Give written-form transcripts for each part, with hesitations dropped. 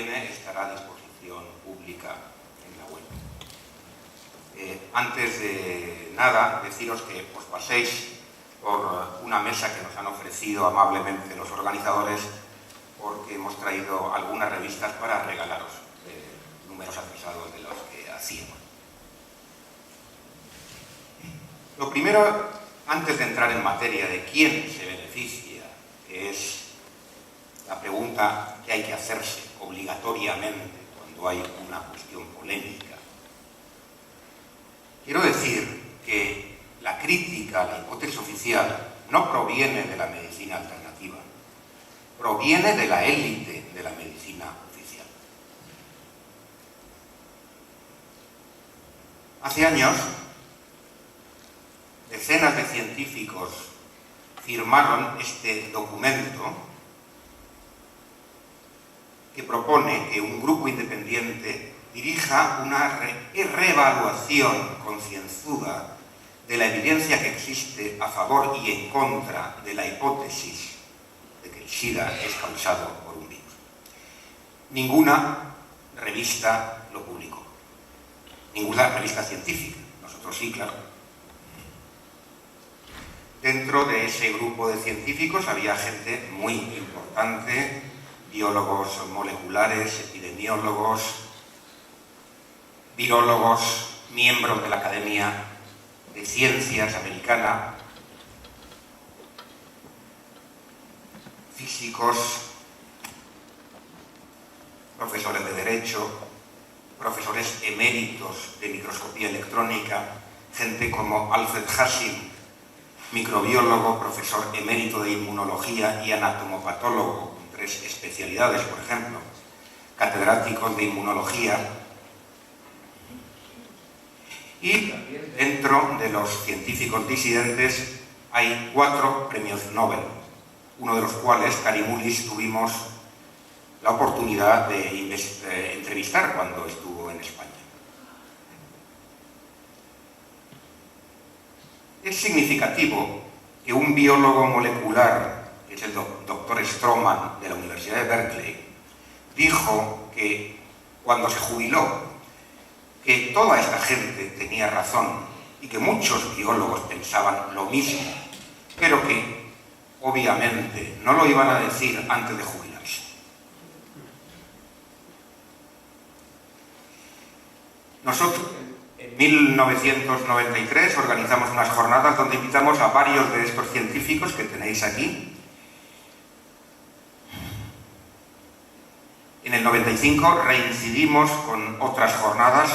viene estará a disposición pública en la web. Antes de nada, deciros que os paséis por una mesa que nos han ofrecido amablemente los organizadores, porque hemos traído algunas revistas para regalaros, números atrasados de los que hacíamos. Lo primero, antes de entrar en materia de quién se beneficia, que es la pregunta que hay que hacerse obligatoriamente cuando hay una cuestión polémica, quiero decir que la crítica a la hipótesis oficial no proviene de la medicina alternativa, proviene de la élite de la medicina oficial. Hace años, decenas de científicos firmaron este documento que propone que un grupo independiente dirija una reevaluación concienzuda de la evidencia que existe a favor y en contra de la hipótesis de que el SIDA es causado por un virus. Ninguna revista lo publicó, ninguna revista científica. Nosotros sí, claro. Dentro de ese grupo de científicos había gente muy importante, biólogos moleculares, epidemiólogos, virólogos, miembros de la Academia de Ciencias Americana, físicos, profesores de Derecho, profesores eméritos de microscopía electrónica, gente como Alfred Hassim, microbiólogo, profesor emérito de inmunología y anatomopatólogo, con 3 especialidades, por ejemplo, catedráticos de inmunología. Y dentro de los científicos disidentes hay 4 premios Nobel, uno de los cuales, Karimulis, tuvimos la oportunidad de entrevistar cuando estuvo en España. Es significativo que un biólogo molecular, que es el doctor Stroman de la Universidad de Berkeley, dijo que cuando se jubiló, que toda esta gente tenía razón y que muchos biólogos pensaban lo mismo, pero que obviamente no lo iban a decir antes de jubilarse. Nosotros en 1993 organizamos unas jornadas donde invitamos a varios de estos científicos que tenéis aquí. En el 95 reincidimos con otras jornadas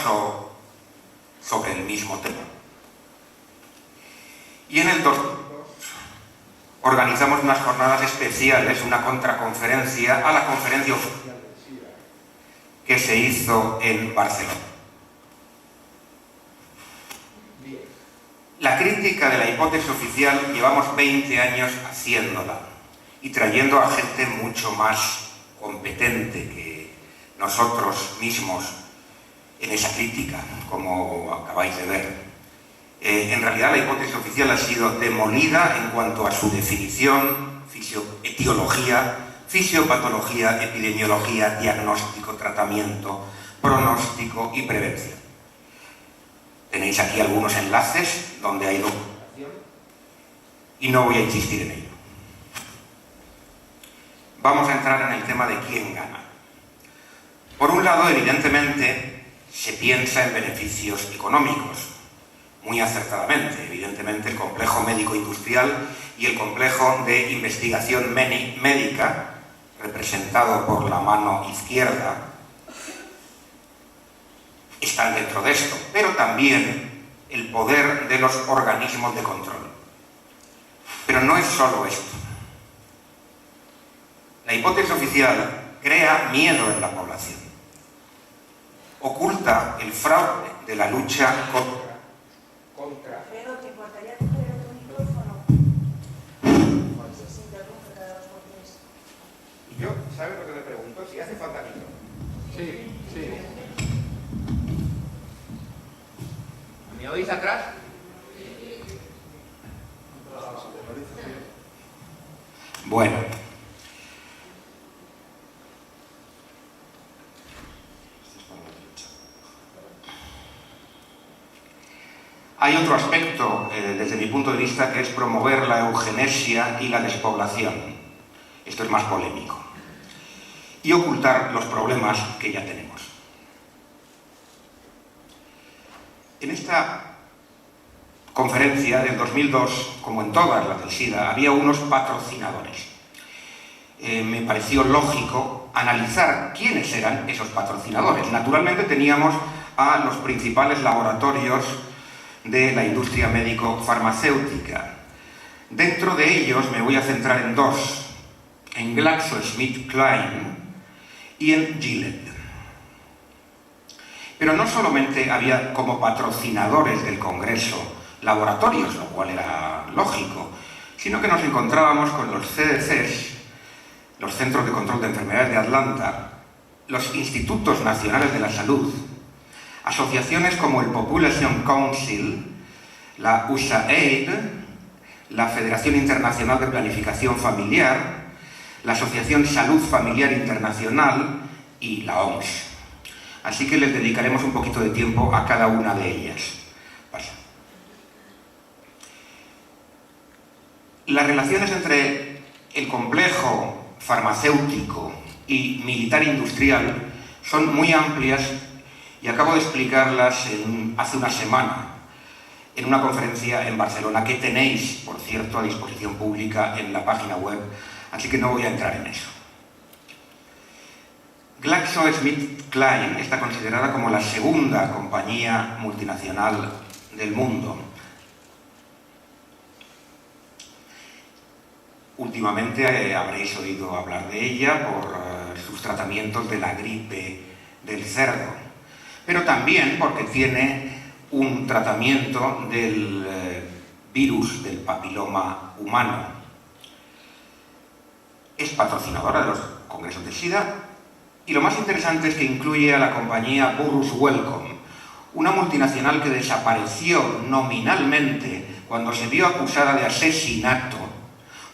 sobre el mismo tema. Y en el 2002 organizamos unas jornadas especiales, una contraconferencia a la conferencia oficial del SIDA que se hizo en Barcelona. La crítica de la hipótesis oficial llevamos 20 años haciéndola y trayendo a gente mucho más competente que nosotros mismos en esa crítica, como acabáis de ver. En realidad la hipótesis oficial ha sido demolida en cuanto a su definición, etiología, fisiopatología, epidemiología, diagnóstico, tratamiento, pronóstico y prevención. Tenéis aquí algunos enlaces donde hay documentación y no voy a insistir en ello. Vamos a entrar en el tema de quién gana. Por un lado, evidentemente, se piensa en beneficios económicos, muy acertadamente. Evidentemente, el complejo médico-industrial y el complejo de investigación médica, representado por la mano izquierda, están dentro de esto, pero también el poder de los organismos de control. Pero no es solo esto. La hipótesis oficial crea miedo en la población, oculta el fraude de la lucha contra. Pero te importaría coger otro micrófono. Se interrumpe cada 2 por 3. Y yo, ¿sabes lo que me pregunto? Si hace falta micrófono. Sí, sí. ¿Me oís atrás? Bueno. Hay otro aspecto, desde mi punto de vista, que es promover la eugenesia y la despoblación. Esto es más polémico. Y ocultar los problemas que ya tenemos. En esta conferencia del 2002, como en todas las del SIDA, había unos patrocinadores. Me pareció lógico analizar quiénes eran esos patrocinadores. Naturalmente teníamos a los principales laboratorios de la industria médico-farmacéutica. Dentro de ellos me voy a centrar en dos, en GlaxoSmithKline y en Gilead. Pero no solamente había como patrocinadores del Congreso laboratorios, lo cual era lógico, sino que nos encontrábamos con los CDCs, los Centros de Control de Enfermedades de Atlanta, los Institutos Nacionales de la Salud, asociaciones como el Population Council, la USAID, la Federación Internacional de Planificación Familiar, la Asociación Salud Familiar Internacional y la OMS. Así que les dedicaremos un poquito de tiempo a cada una de ellas. Pasa. Las relaciones entre el complejo farmacéutico y militar industrial son muy amplias y acabo de explicarlas hace una semana en una conferencia en Barcelona que tenéis, por cierto, a disposición pública en la página web, así que no voy a entrar en eso. GlaxoSmithKline está considerada como la segunda compañía multinacional del mundo. Últimamente habréis oído hablar de ella por sus tratamientos de la gripe del cerdo, pero también porque tiene un tratamiento del virus del papiloma humano. Es patrocinadora de los congresos de SIDA y lo más interesante es que incluye a la compañía Burroughs Wellcome, una multinacional que desapareció nominalmente cuando se vio acusada de asesinato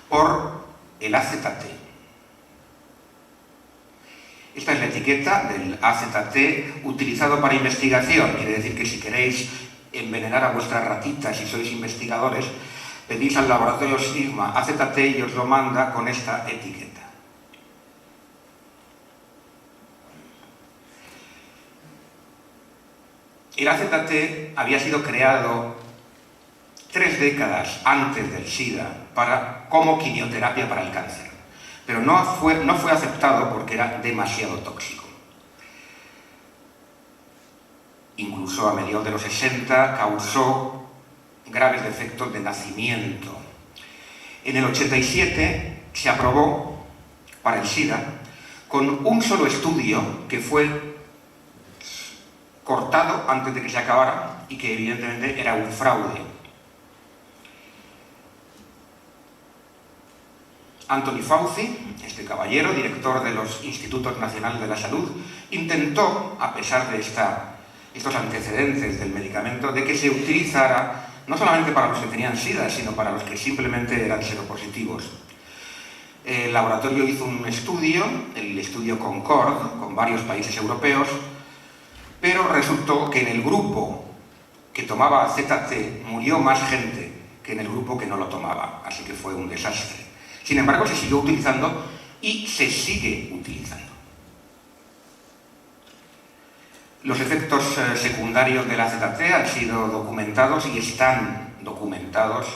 por el AZT. Esta es la etiqueta del AZT utilizado para investigación. Quiere decir que si queréis envenenar a vuestras ratitas y sois investigadores, pedís al laboratorio Sigma AZT y os lo manda con esta etiqueta. El AZT había sido creado 3 décadas antes del SIDA como quimioterapia para el cáncer, pero no fue aceptado porque era demasiado tóxico. Incluso a mediados de los 60 causó graves defectos de nacimiento. En el 87 se aprobó para el SIDA con un solo estudio que fue cortado antes de que se acabara y que evidentemente era un fraude. Anthony Fauci, este caballero, director de los Institutos Nacionales de la Salud, intentó, a pesar de estos antecedentes del medicamento, de que se utilizara no solamente para los que tenían SIDA, sino para los que simplemente eran seropositivos. El laboratorio hizo un estudio, el estudio Concord, con varios países europeos, pero resultó que en el grupo que tomaba AZT murió más gente que en el grupo que no lo tomaba, así que fue un desastre. Sin embargo, se siguió utilizando y se sigue utilizando. Los efectos secundarios del AZT han sido documentados y están documentados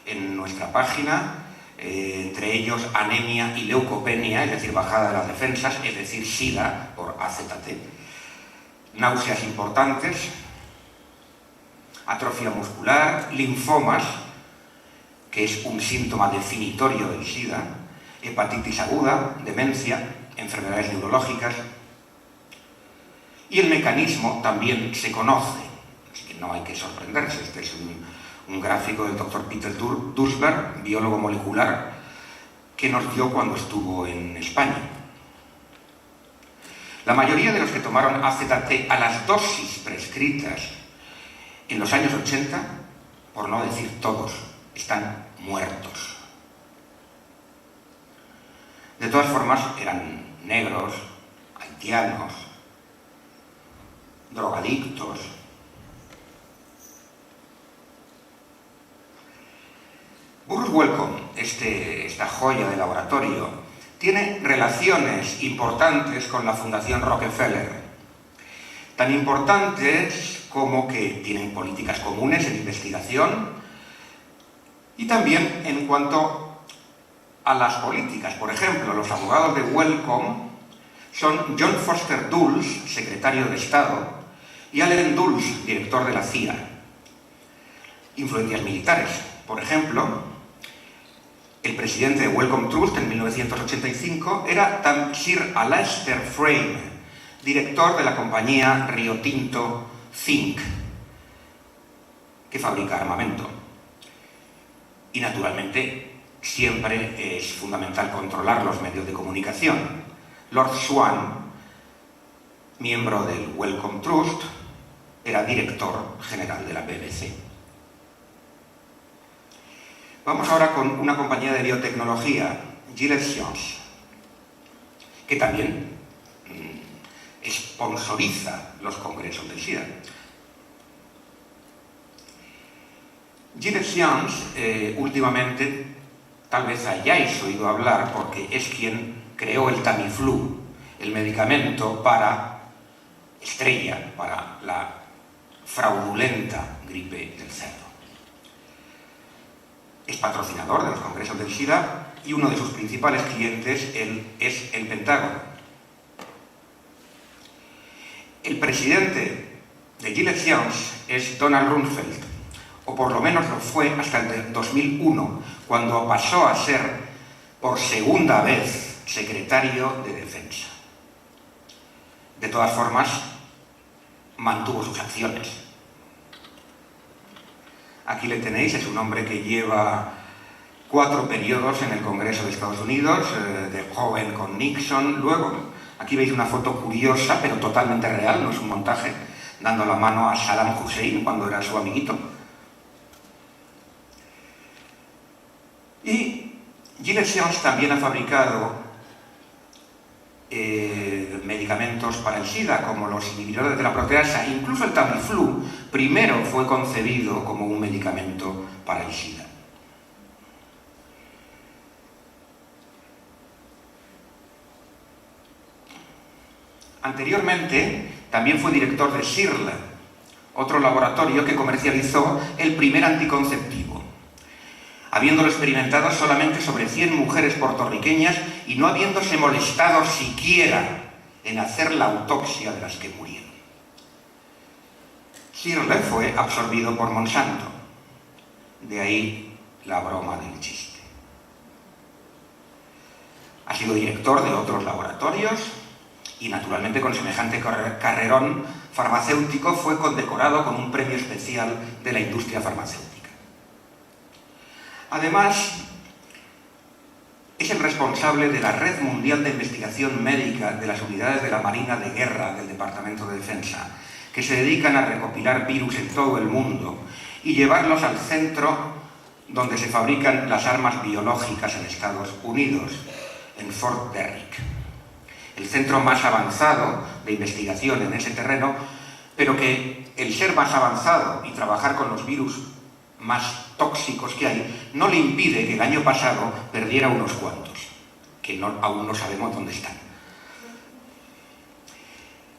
en nuestra página, entre ellos anemia y leucopenia, es decir, bajada de las defensas, es decir, SIDA por AZT. Náuseas importantes, atrofia muscular, linfomas, que es un síntoma definitorio del SIDA, hepatitis aguda, demencia, enfermedades neurológicas. Y el mecanismo también se conoce, así que no hay que sorprenderse. Este es un gráfico del doctor Peter Duesberg, biólogo molecular, que nos dio cuando estuvo en España. La mayoría de los que tomaron AZT a las dosis prescritas en los años 80, por no decir todos, están muertos. De todas formas, eran negros, haitianos, drogadictos. Bruce Wellcome, esta joya de laboratorio, tiene relaciones importantes con la Fundación Rockefeller. Tan importantes como que tienen políticas comunes en investigación y también en cuanto a las políticas. Por ejemplo, los abogados de Wellcome son John Foster Dulles, secretario de Estado, y Allen Dulles, director de la CIA. Influencias militares. Por ejemplo, el presidente de Wellcome Trust en 1985 era Sir Alastair Frame, director de la compañía Rio Tinto Zinc, que fabrica armamento. Y naturalmente siempre es fundamental controlar los medios de comunicación. Lord Swan, miembro del Wellcome Trust, era director general de la BBC. Vamos ahora con una compañía de biotecnología, Gilead Sciences, que también sponsoriza los congresos del SIDA. Gilead Sciences, últimamente, tal vez hayáis oído hablar, porque es quien creó el Tamiflu, el medicamento estrella para la fraudulenta gripe del cerdo. Es patrocinador de los congresos del SIDA y uno de sus principales clientes es el Pentágono. El presidente de Gilead Sciences es Donald Rumsfeld, o por lo menos lo fue hasta el 2001, cuando pasó a ser por segunda vez secretario de Defensa. De todas formas, mantuvo sus acciones. Aquí le tenéis, es un hombre que lleva 4 periodos en el Congreso de Estados Unidos, de joven con Nixon. Luego, aquí veis una foto curiosa, pero totalmente real, no es un montaje, dando la mano a Saddam Hussein cuando era su amiguito. Y Gilead Sciences también ha fabricado medicamentos para el SIDA, como los inhibidores de la proteasa. Incluso el Tamiflu primero fue concebido como un medicamento para el SIDA. Anteriormente también fue director de SIRL, otro laboratorio que comercializó el primer anticonceptivo, habiéndolo experimentado solamente sobre 100 mujeres puertorriqueñas y no habiéndose molestado siquiera en hacer la autopsia de las que murieron. SIRL fue absorbido por Monsanto, de ahí la broma del chiste. Ha sido director de otros laboratorios y naturalmente con semejante carrerón farmacéutico fue condecorado con un premio especial de la industria farmacéutica. Además, es el responsable de la Red Mundial de Investigación Médica de las unidades de la Marina de Guerra del Departamento de Defensa, que se dedican a recopilar virus en todo el mundo y llevarlos al centro donde se fabrican las armas biológicas en Estados Unidos, en Fort Detrick, el centro más avanzado de investigación en ese terreno, pero que el ser más avanzado y trabajar con los virus más tóxicos que hay, no le impide que el año pasado perdiera unos cuantos, que aún no sabemos dónde están.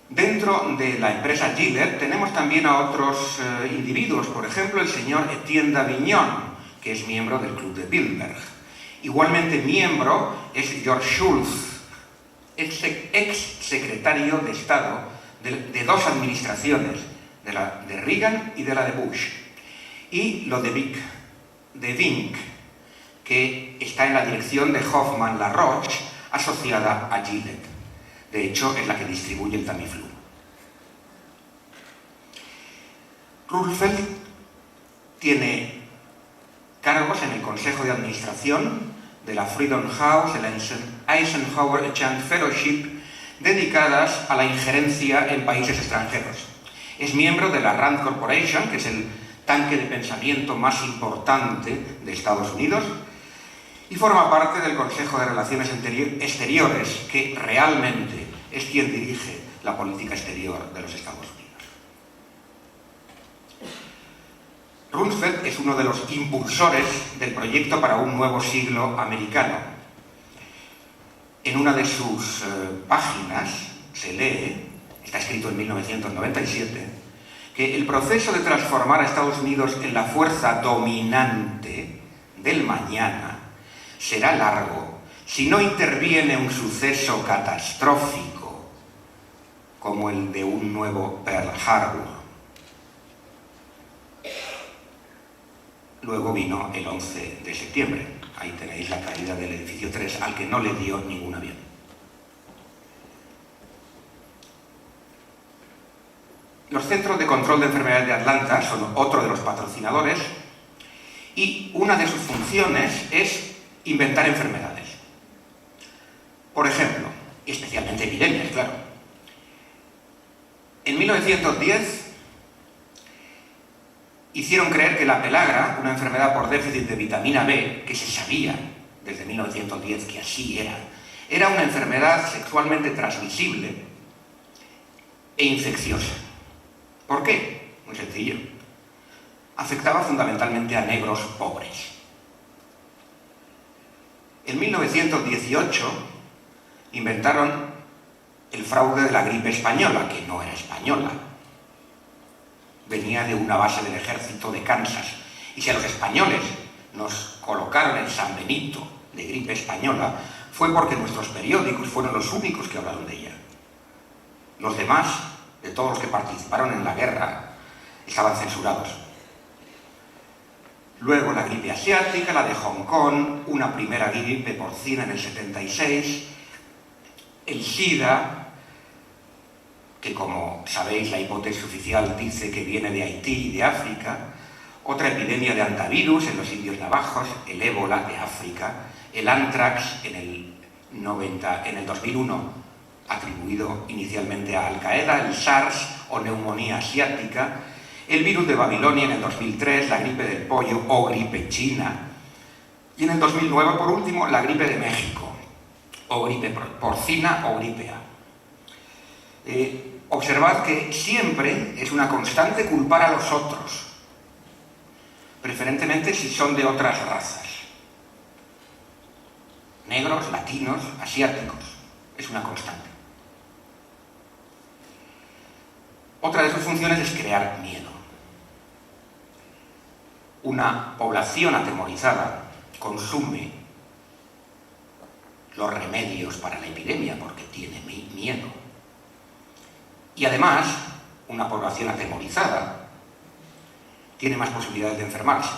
Dentro de la empresa Gilead tenemos también a otros individuos, por ejemplo el señor Etienne Davignon, que es miembro del Club de Bilderberg. Igualmente miembro es George Shultz, ex secretario de Estado de 2 administraciones, de la de Reagan y de la de Bush. Y lo de Vink, que está en la dirección de Hoffman La Roche, asociada a Gilead. De hecho, es la que distribuye el Tamiflu. Rumsfeld tiene cargos en el Consejo de Administración de la Freedom House, de la Eisenhower Chant Fellowship, dedicadas a la injerencia en países extranjeros. Es miembro de la Rand Corporation, que es el tanque de pensamiento más importante de Estados Unidos, y forma parte del Consejo de Relaciones Exteriores, que realmente es quien dirige la política exterior de los Estados Unidos. Rumsfeld es uno de los impulsores del proyecto para un nuevo siglo americano. En una de sus páginas se lee, está escrito en 1997, que el proceso de transformar a Estados Unidos en la fuerza dominante del mañana será largo si no interviene un suceso catastrófico como el de un nuevo Pearl Harbor. Luego vino el 11 de septiembre. Ahí tenéis la caída del edificio 3, al que no le dio ningún avión. Los Centros de Control de Enfermedades de Atlanta son otro de los patrocinadores y una de sus funciones es inventar enfermedades. Por ejemplo, y especialmente epidemias, claro. En 1910 hicieron creer que la pelagra, una enfermedad por déficit de vitamina B, que se sabía desde 1910 que así era una enfermedad sexualmente transmisible e infecciosa. ¿Por qué? Muy sencillo. Afectaba fundamentalmente a negros pobres. En 1918 inventaron el fraude de la gripe española, que no era española. Venía de una base del ejército de Kansas. Y si a los españoles nos colocaron el San Benito de gripe española, fue porque nuestros periódicos fueron los únicos que hablaron de ella. Los demás, de todos los que participaron en la guerra, estaban censurados. Luego la gripe asiática, la de Hong Kong, una primera gripe porcina en el 76, el SIDA, que como sabéis la hipótesis oficial dice que viene de Haití y de África, otra epidemia de antivirus en los indios navajos, el ébola de África, el anthrax en el 2001, atribuido inicialmente a Al-Qaeda, el SARS o neumonía asiática, el virus de Babilonia en el 2003, la gripe del pollo o gripe china, y en el 2009, por último, la gripe de México, o gripe porcina o gripe A. Observad que siempre es una constante culpar a los otros, preferentemente si son de otras razas. Negros, latinos, asiáticos. Es una constante. Otra de sus funciones es crear miedo. Una población atemorizada consume los remedios para la epidemia porque tiene miedo. Y además, una población atemorizada tiene más posibilidades de enfermarse,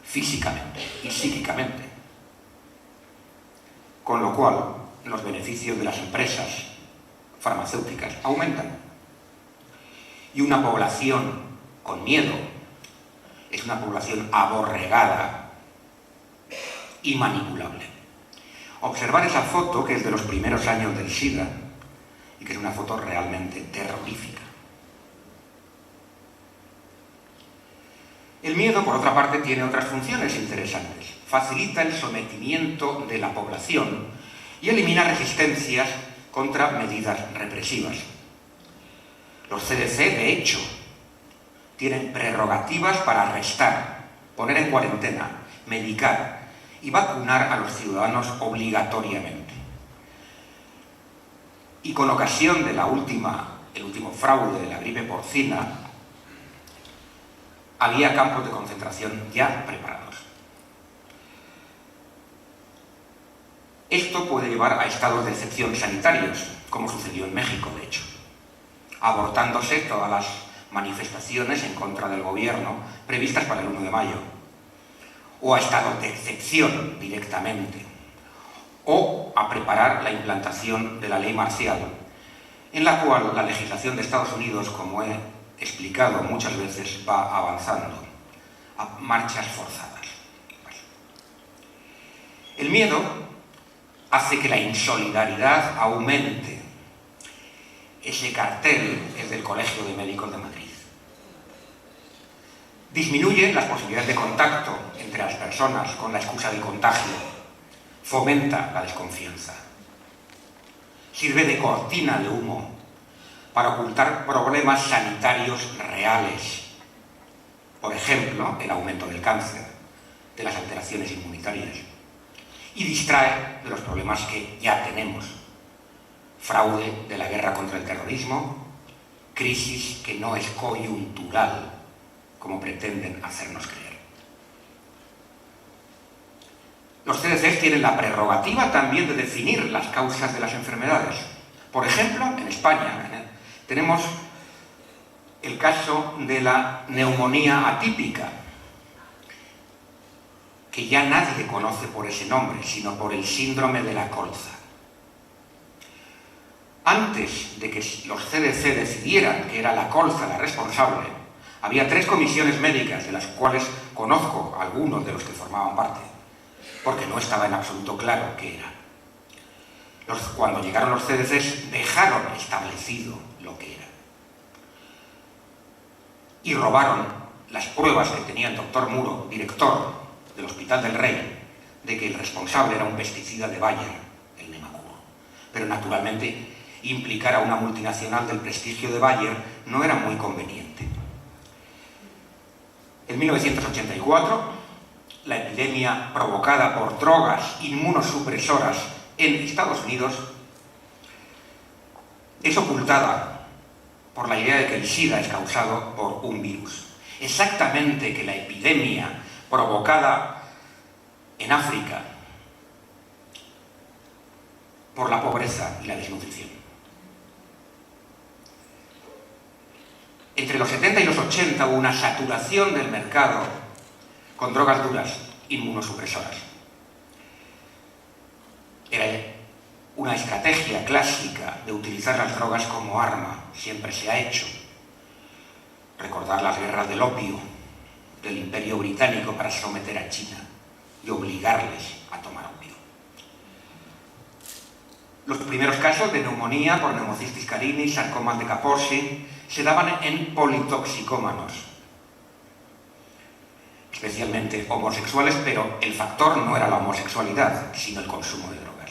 físicamente y psíquicamente. Con lo cual, los beneficios de las empresas farmacéuticas aumentan. Y una población con miedo es una población aborregada y manipulable. Observar esa foto, que es de los primeros años del SIDA, y que es una foto realmente terrorífica. El miedo, por otra parte, tiene otras funciones interesantes. Facilita el sometimiento de la población y elimina resistencias contra medidas represivas. Los CDC, de hecho, tienen prerrogativas para arrestar, poner en cuarentena, medicar y vacunar a los ciudadanos obligatoriamente. Y con ocasión de el último fraude de la gripe porcina, había campos de concentración ya preparados. Esto puede llevar a estados de excepción sanitarios, como sucedió en México, de hecho, abortándose todas las manifestaciones en contra del gobierno previstas para el 1 de mayo, o a estados de excepción directamente, o a preparar la implantación de la ley marcial, en la cual la legislación de Estados Unidos, como he explicado muchas veces, va avanzando a marchas forzadas. El miedo hace que la insolidaridad aumente. Ese cartel es del Colegio de Médicos de Madrid. Disminuye las posibilidades de contacto entre las personas con la excusa del contagio. Fomenta la desconfianza. Sirve de cortina de humo para ocultar problemas sanitarios reales. por ejemplo, el aumento del cáncer, de las alteraciones inmunitarias, y distrae de los problemas que ya tenemos: fraude de la guerra contra el terrorismo, crisis que no es coyuntural, como pretenden hacernos creer. Los CDCs tienen la prerrogativa también de definir las causas de las enfermedades. Por ejemplo, en España tenemos el caso de la neumonía atípica, que ya nadie conoce por ese nombre, sino por el síndrome de la colza. Antes de que los CDC decidieran que era la colza la responsable, había 3 comisiones médicas, de las cuales conozco a algunos de los que formaban parte, porque no estaba en absoluto claro qué era. Cuando llegaron los CDCs, dejaron establecido lo que era. Y robaron las pruebas que tenía el doctor Muro, director del Hospital del Rey, de que el responsable era un pesticida de Bayer, el Nemacuro. Pero naturalmente, implicar a una multinacional del prestigio de Bayer no era muy conveniente. En 1984, la epidemia provocada por drogas inmunosupresoras en Estados Unidos es ocultada por la idea de que el SIDA es causado por un virus. Exactamente que la epidemia provocada en África por la pobreza y la desnutrición. Entre los 70 y los 80 hubo una saturación del mercado con drogas duras inmunosupresoras. Era una estrategia clásica de utilizar las drogas como arma, siempre se ha hecho. Recordar las guerras del opio del Imperio Británico para someter a China y obligarles a tomar opio. Los primeros casos de neumonía por Pneumocystis carini, sarcomas de Kaposi, se daban en politoxicómanos, especialmente homosexuales, pero el factor no era la homosexualidad, sino el consumo de drogas.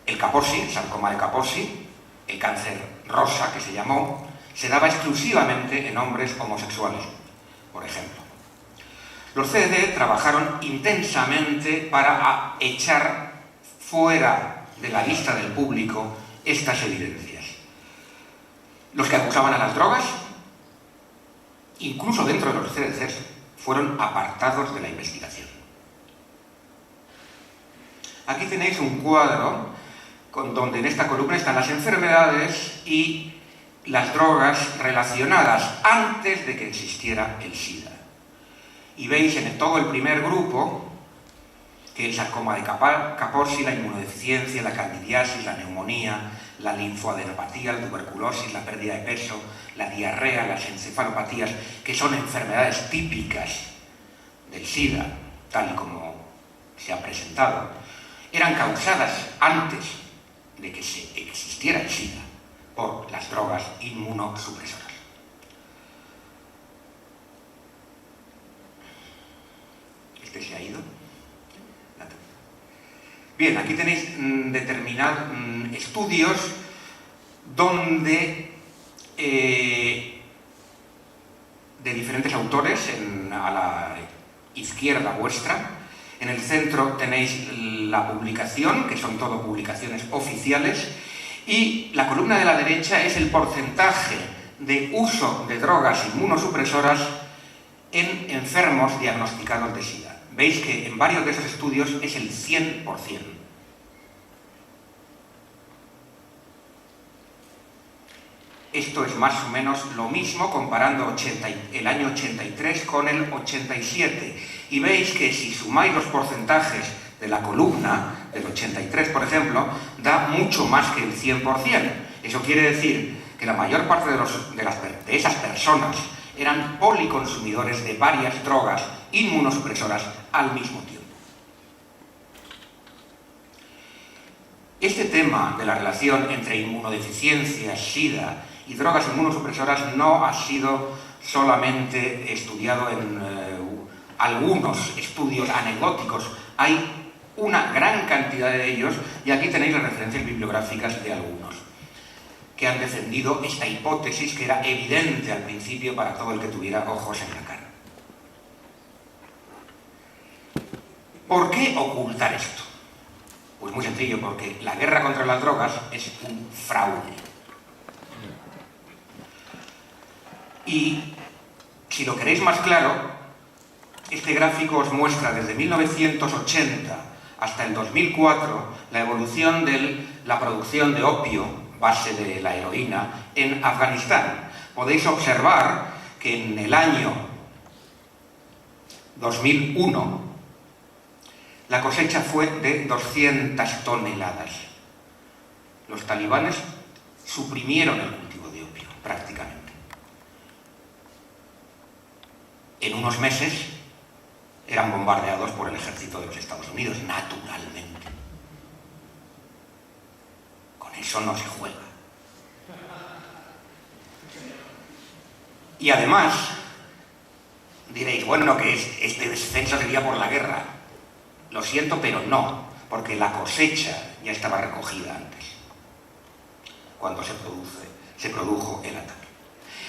El Kaposi, el sarcoma de Kaposi, el cáncer rosa que se llamó, se daba exclusivamente en hombres homosexuales, por ejemplo. Los CDC trabajaron intensamente para echar fuera de la vista del público estas evidencias. Los que acusaban a las drogas, incluso dentro de los CDCs, fueron apartados de la investigación. Aquí tenéis un cuadro donde en esta columna están las enfermedades y las drogas relacionadas antes de que existiera el SIDA. Y veis en todo el primer grupo que el sarcoma de Kaposi, la inmunodeficiencia, la candidiasis, la neumonía, la linfoadenopatía, la tuberculosis, la pérdida de peso, la diarrea, las encefalopatías, que son enfermedades típicas del SIDA, tal y como se ha presentado, eran causadas antes de que existiera el SIDA por las drogas inmunosupresoras. Este se ha ido. Bien, aquí tenéis determinados estudios donde de diferentes autores, a la izquierda vuestra, en el centro tenéis la publicación, que son todo publicaciones oficiales, y la columna de la derecha es el porcentaje de uso de drogas inmunosupresoras en enfermos diagnosticados de SIDA. Veis que en varios de esos estudios es el 100%. Esto es más o menos lo mismo comparando el año 83 con el 87. Y veis que si sumáis los porcentajes de la columna del 83, por ejemplo, da mucho más que el 100%. Eso quiere decir que la mayor parte de esas personas eran policonsumidores de varias drogas inmunosupresoras al mismo tiempo. Este tema de la relación entre inmunodeficiencia, SIDA y drogas inmunosupresoras no ha sido solamente estudiado en algunos estudios anecdóticos. Hay una gran cantidad de ellos y aquí tenéis las referencias bibliográficas de algunos. que han defendido esta hipótesis que era evidente al principio para todo el que tuviera ojos en la cara. ¿Por qué ocultar esto? Pues muy sencillo, porque la guerra contra las drogas es un fraude. Y si lo queréis más claro, este gráfico os muestra desde 1980 hasta el 2004 la evolución de la producción de opio, base de la heroína, en Afganistán. Podéis observar que en el año 2001 la cosecha fue de 200 toneladas. Los talibanes suprimieron el cultivo de opio, prácticamente. En unos meses eran bombardeados por el ejército de los Estados Unidos, naturalmente. Con eso no se juega. Y además, diréis, bueno, que este descenso sería por la guerra. Lo siento, pero no, porque la cosecha ya estaba recogida antes, cuando se produjo el ataque.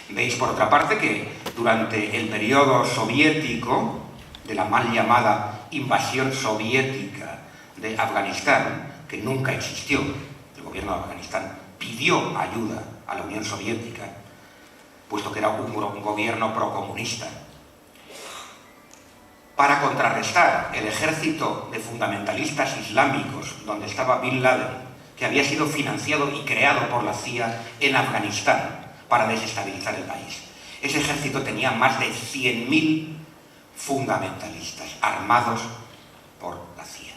Veis, por otra parte, que durante el periodo soviético, de la mal llamada invasión soviética de Afganistán, que nunca existió, el gobierno de Afganistán pidió ayuda a la Unión Soviética, puesto que era un gobierno procomunista. Para contrarrestar el ejército de fundamentalistas islámicos, donde estaba Bin Laden, que había sido financiado y creado por la CIA en Afganistán para desestabilizar el país. Ese ejército tenía más de 100.000 fundamentalistas armados por la CIA.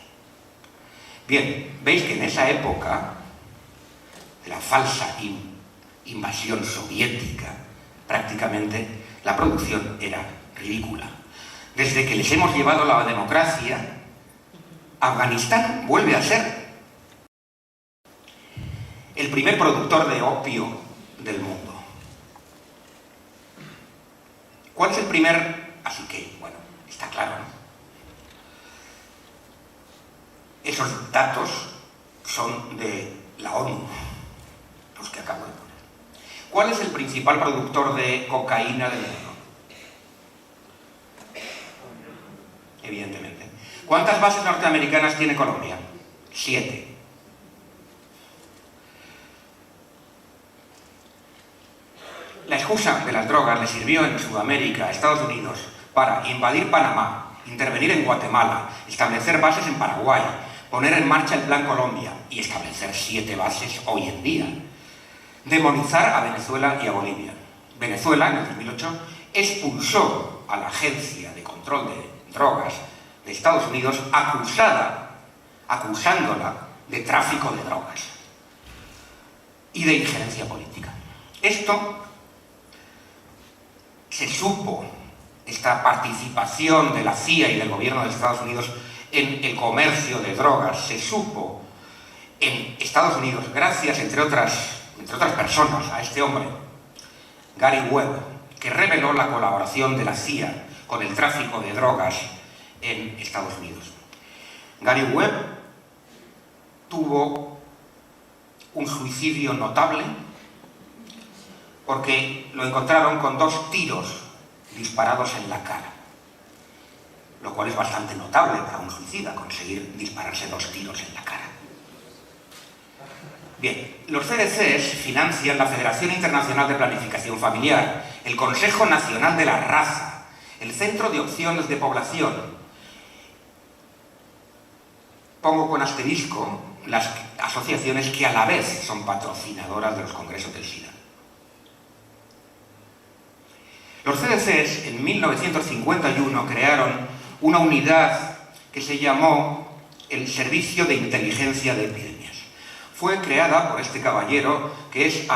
Bien, veis que en esa época de la falsa invasión soviética, prácticamente la producción era ridícula. Desde que les hemos llevado la democracia, Afganistán vuelve a ser el primer productor de opio del mundo. ¿Cuál es el primer? Así que, bueno, está claro, ¿no? Esos datos son de la ONU, los que acabo de poner. ¿Cuál es el principal productor de cocaína del mundo? Evidentemente. ¿Cuántas bases norteamericanas tiene Colombia? 7. La excusa de las drogas le sirvió en Sudamérica, a Estados Unidos, para invadir Panamá, intervenir en Guatemala, establecer bases en Paraguay, poner en marcha el Plan Colombia y establecer 7 bases hoy en día. Demonizar a Venezuela y a Bolivia. Venezuela, en el 2008, expulsó a la Agencia de Control de Drogas de Estados Unidos, acusándola de tráfico de drogas y de injerencia política. Esto se supo, esta participación de la CIA y del gobierno de Estados Unidos en el comercio de drogas, se supo en Estados Unidos gracias, entre otras personas, a este hombre, Gary Webb, que reveló la colaboración de la CIA con el tráfico de drogas en Estados Unidos. Gary Webb tuvo un suicidio notable porque lo encontraron con 2 tiros disparados en la cara, lo cual es bastante notable para un suicida, conseguir dispararse 2 tiros en la cara. Bien, los CDCs financian la Federación Internacional de Planificación Familiar, el Consejo Nacional de la Raza, el Centro de Opciones de Población. Pongo con asterisco las asociaciones que a la vez son patrocinadoras de los congresos del SIDA. Los CDCs en 1951 crearon una unidad que se llamó el Servicio de Inteligencia de Epidemias. Fue creada por este caballero que es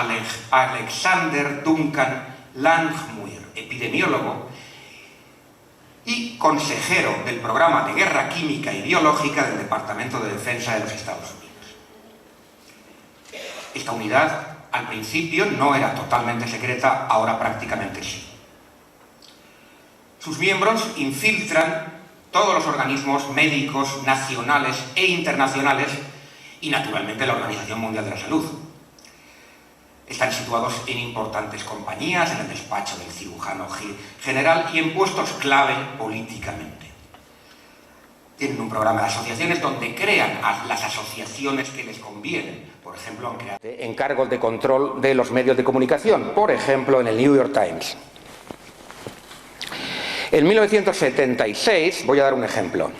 Alexander Duncan Langmuir, epidemiólogo y consejero del programa de guerra química y biológica del Departamento de Defensa de los Estados Unidos. Esta unidad al principio no era totalmente secreta, ahora prácticamente sí. Sus miembros infiltran todos los organismos médicos nacionales e internacionales y naturalmente la Organización Mundial de la Salud. Están situados en importantes compañías, en el despacho del cirujano general y en puestos clave políticamente. Tienen un programa de asociaciones donde crean las asociaciones que les convienen. Por ejemplo, han creado encargos de control de los medios de comunicación, por ejemplo, en el New York Times. En 1976, voy a dar un ejemplo,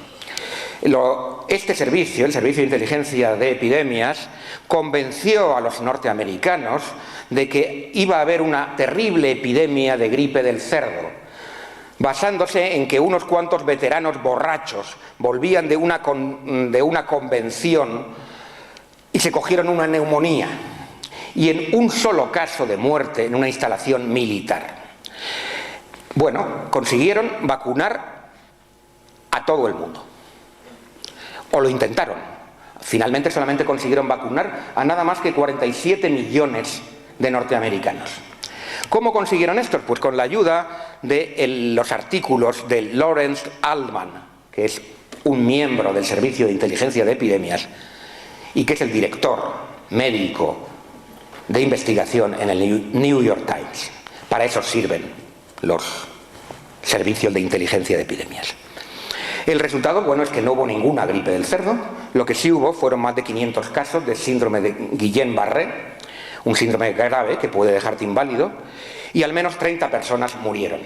este servicio, el Servicio de Inteligencia de Epidemias, convenció a los norteamericanos de que iba a haber una terrible epidemia de gripe del cerdo, basándose en que unos cuantos veteranos borrachos volvían de una convención y se cogieron una neumonía, y en un solo caso de muerte en una instalación militar. Bueno, consiguieron vacunar a todo el mundo, o lo intentaron. Finalmente solamente consiguieron vacunar a nada más que 47 millones de norteamericanos. ¿Cómo consiguieron esto? Pues con la ayuda de los artículos de Lawrence Altman, que es un miembro del Servicio de Inteligencia de Epidemias y que es el director médico de investigación en el New York Times. Para eso sirven los servicios de inteligencia de epidemias. El resultado, bueno, es que no hubo ninguna gripe del cerdo. Lo que sí hubo fueron más de 500 casos de síndrome de Guillain-Barré, un síndrome grave que puede dejarte inválido, y al menos 30 personas murieron.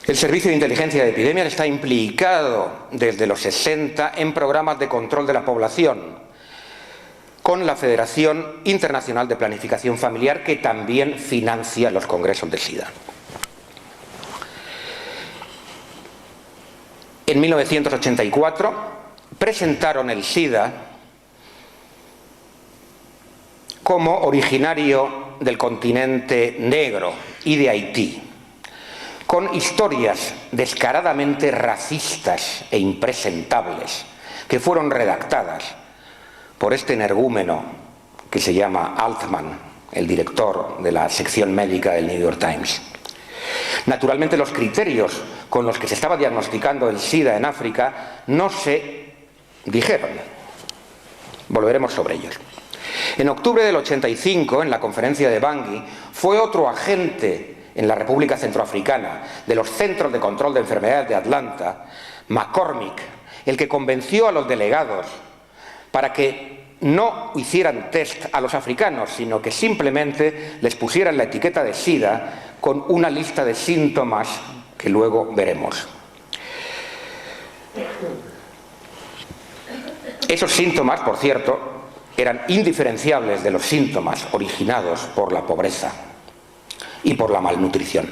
El Servicio de Inteligencia de Epidemias está implicado desde los 60 en programas de control de la población, con la Federación Internacional de Planificación Familiar, que también financia los congresos de SIDA. En 1984 presentaron el SIDA como originario del continente negro y de Haití, con historias descaradamente racistas e impresentables que fueron redactadas por este energúmeno que se llama Altman, el director de la sección médica del New York Times. Naturalmente, los criterios con los que se estaba diagnosticando el SIDA en África no se dijeron. Volveremos sobre ellos. En octubre del 85, en la conferencia de Bangui, fue otro agente en la República Centroafricana de los Centros de Control de Enfermedades de Atlanta, McCormick, el que convenció a los delegados para que no hicieran test a los africanos, sino que simplemente les pusieran la etiqueta de SIDA con una lista de síntomas que luego veremos. Esos síntomas, por cierto, eran indiferenciables de los síntomas originados por la pobreza y por la malnutrición.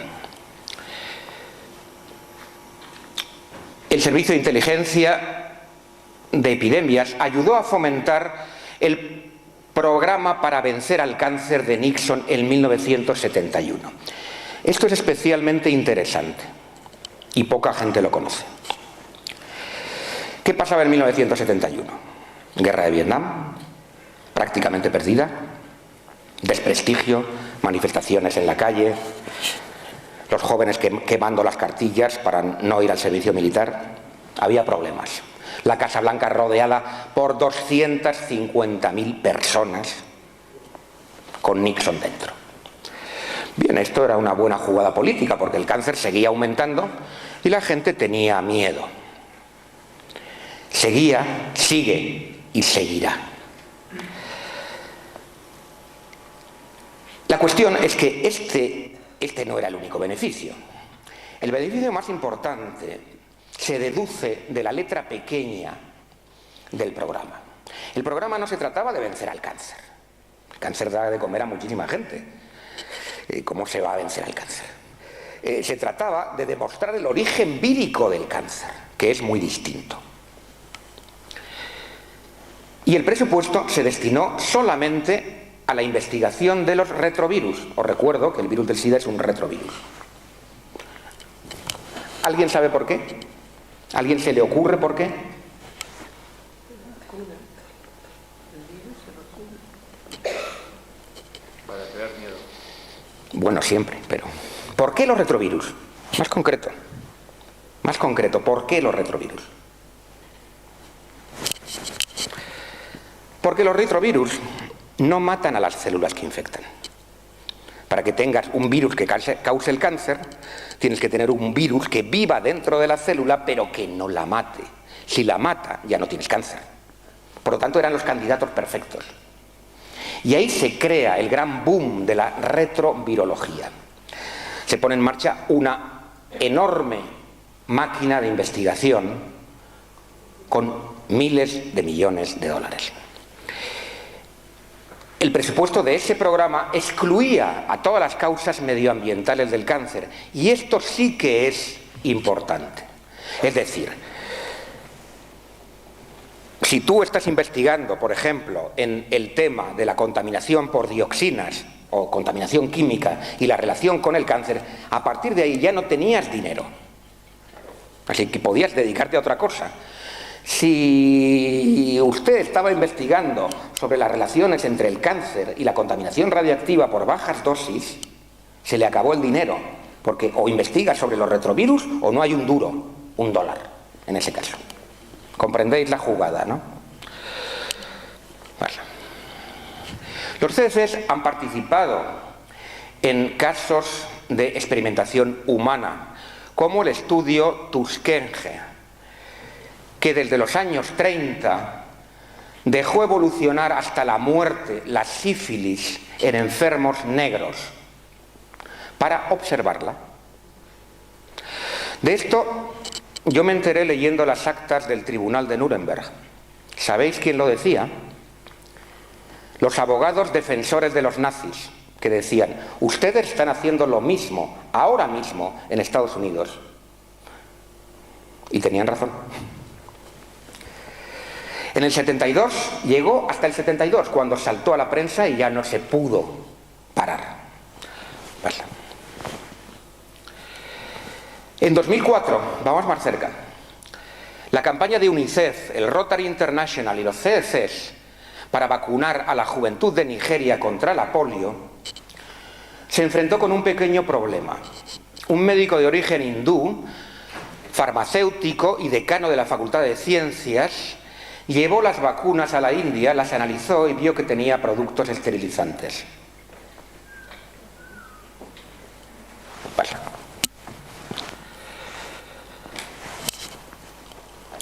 El Servicio de Inteligencia de Epidemias ayudó a fomentar el programa para vencer al cáncer de Nixon en 1971. Esto es especialmente interesante y poca gente lo conoce. ¿Qué pasaba en 1971? Guerra de Vietnam, prácticamente perdida, desprestigio, manifestaciones en la calle, los jóvenes quemando las cartillas para no ir al servicio militar. Había problemas. La Casa Blanca rodeada por 250.000 personas con Nixon dentro. Bien, esto era una buena jugada política porque el cáncer seguía aumentando y la gente tenía miedo. Seguía, sigue y seguirá. La cuestión es que este no era el único beneficio. El beneficio más importante se deduce de la letra pequeña del programa. El programa no se trataba de vencer al cáncer. El cáncer da de comer a muchísima gente. ¿Cómo se va a vencer al cáncer? Se trataba de demostrar el origen vírico del cáncer, que es muy distinto. Y el presupuesto se destinó solamente a la investigación de los retrovirus. Os recuerdo que el virus del SIDA es un retrovirus. ¿Alguien sabe por qué? ¿A alguien se le ocurre por qué? Para crear miedo. Bueno, siempre, pero ¿por qué los retrovirus? Más concreto, ¿por qué los retrovirus? ¿Por Porque los retrovirus no matan a las células que infectan. Para que tengas un virus que cause el cáncer, tienes que tener un virus que viva dentro de la célula, pero que no la mate. Si la mata, ya no tienes cáncer. Por lo tanto, eran los candidatos perfectos. Y ahí se crea el gran boom de la retrovirología. Se pone en marcha una enorme máquina de investigación con miles de millones de dólares. El presupuesto de ese programa excluía a todas las causas medioambientales del cáncer, y esto sí que es importante. Es decir, si tú estás investigando, por ejemplo, en el tema de la contaminación por dioxinas o contaminación química y la relación con el cáncer, a partir de ahí ya no tenías dinero. Así que podías dedicarte a otra cosa. Si usted estaba investigando sobre las relaciones entre el cáncer y la contaminación radiactiva por bajas dosis, se le acabó el dinero, porque o investiga sobre los retrovirus o no hay un duro, $1 en ese caso. Comprendéis la jugada, ¿no? Bueno. Los CDCs han participado en casos de experimentación humana, como el estudio Tuskegee, que desde los años 30 dejó evolucionar hasta la muerte la sífilis en enfermos negros para observarla. De esto yo me enteré leyendo las actas del Tribunal de Nuremberg. ¿Sabéis quién lo decía? Los abogados defensores de los nazis, que decían: ustedes están haciendo lo mismo ahora mismo en Estados Unidos. Y tenían razón. En el 72, llegó hasta el 72, cuando saltó a la prensa y ya no se pudo parar. Vale. En 2004, vamos más cerca, la campaña de UNICEF, el Rotary International y los CDCs para vacunar a la juventud de Nigeria contra la polio, se enfrentó con un pequeño problema. Un médico de origen hindú, farmacéutico y decano de la Facultad de Ciencias, llevó las vacunas a la India, las analizó y vio que tenía productos esterilizantes. Pasa.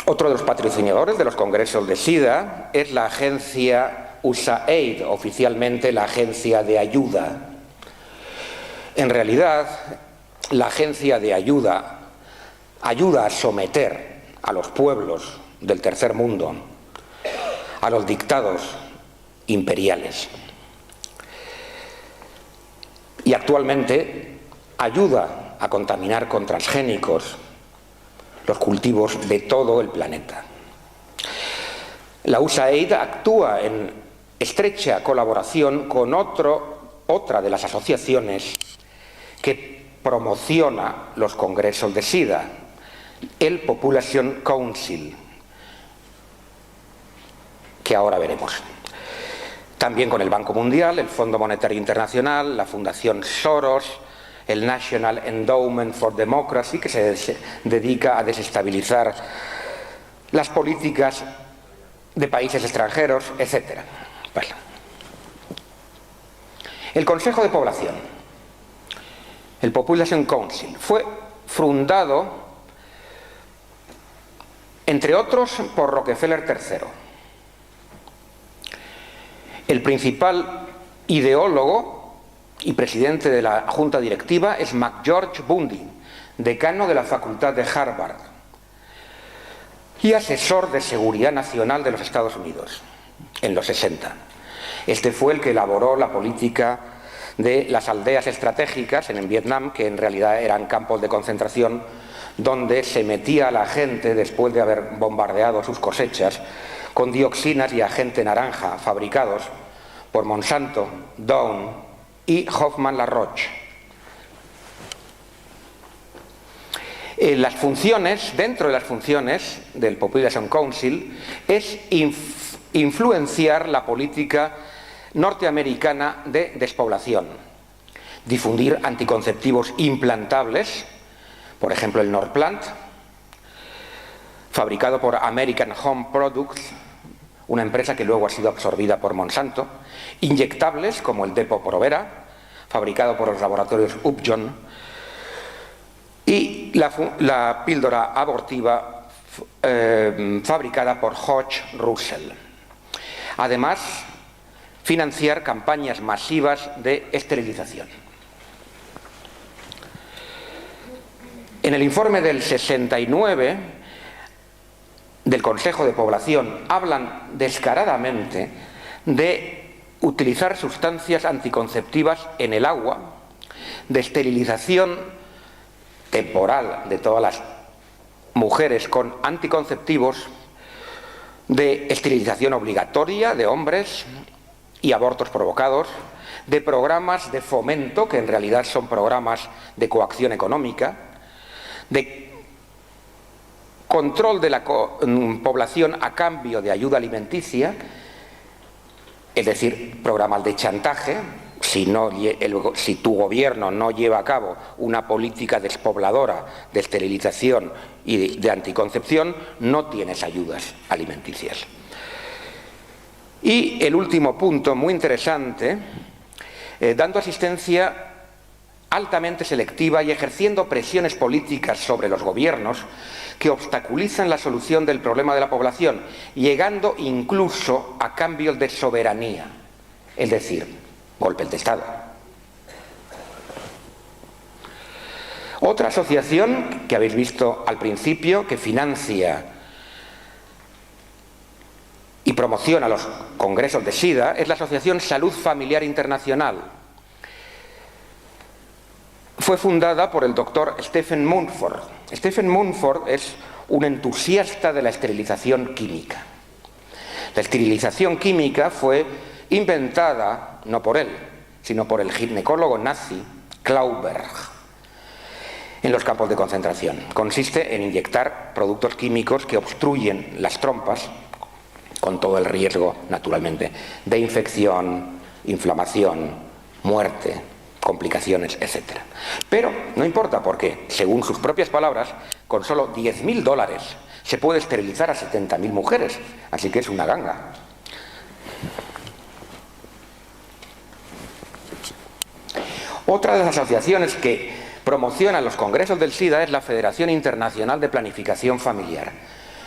Otro de los patrocinadores de los congresos de SIDA es la agencia USAID, oficialmente la agencia de ayuda. En realidad, la agencia de ayuda ayuda a someter a los pueblos del tercer mundo a los dictados imperiales. Y actualmente ayuda a contaminar con transgénicos los cultivos de todo el planeta. La USAID actúa en estrecha colaboración con otra de las asociaciones que promociona los congresos de SIDA, el Population Council, que ahora veremos. También con el Banco Mundial, el Fondo Monetario Internacional, la Fundación Soros, el National Endowment for Democracy, que se dedica a desestabilizar las políticas de países extranjeros, etc. Vale. El Consejo de Población, el Population Council, fue fundado, entre otros, por Rockefeller III. El principal ideólogo y presidente de la junta directiva es McGeorge Bundy, decano de la Facultad de Harvard y asesor de seguridad nacional de los Estados Unidos en los 60. Este fue el que elaboró la política de las aldeas estratégicas en Vietnam, que en realidad eran campos de concentración donde se metía a la gente después de haber bombardeado sus cosechas con dioxinas y agente naranja fabricados por Monsanto, Dow y Hoffmann-La Roche. Las funciones, dentro de las funciones del Population Council, es influenciar la política norteamericana de despoblación, difundir anticonceptivos implantables, por ejemplo el Norplant, fabricado por American Home Products, una empresa que luego ha sido absorbida por Monsanto, inyectables como el Depo-Provera, fabricado por los laboratorios Upjohn, y la píldora abortiva fabricada por Hodge Russell. Además, financiar campañas masivas de esterilización. En el informe del 69 del Consejo de Población hablan descaradamente de utilizar sustancias anticonceptivas en el agua, de esterilización temporal de todas las mujeres con anticonceptivos, de esterilización obligatoria de hombres y abortos provocados, de programas de fomento, que en realidad son programas de coacción económica, de control de la población a cambio de ayuda alimenticia, es decir, programas de chantaje. Si tu gobierno no lleva a cabo una política despobladora de esterilización y de anticoncepción, no tienes ayudas alimenticias. Y el último punto, muy interesante, dando asistencia altamente selectiva y ejerciendo presiones políticas sobre los gobiernos que obstaculizan la solución del problema de la población, llegando incluso a cambios de soberanía, es decir, golpes de Estado. Otra asociación que habéis visto al principio, que financia y promociona los congresos de SIDA, es la Asociación Salud Familiar Internacional. Fue fundada por el doctor Stephen Mumford. Stephen Mumford es un entusiasta de la esterilización química. La esterilización química fue inventada no por él, sino por el ginecólogo nazi Klauberg en los campos de concentración. Consiste en inyectar productos químicos que obstruyen las trompas, con todo el riesgo, naturalmente, de infección, inflamación, muerte, complicaciones, etc. Pero no importa, porque, según sus propias palabras, con solo $10.000 se puede esterilizar a 70.000 mujeres, así que es una ganga. Otra de las asociaciones que promociona los congresos del SIDA es la Federación Internacional de Planificación Familiar.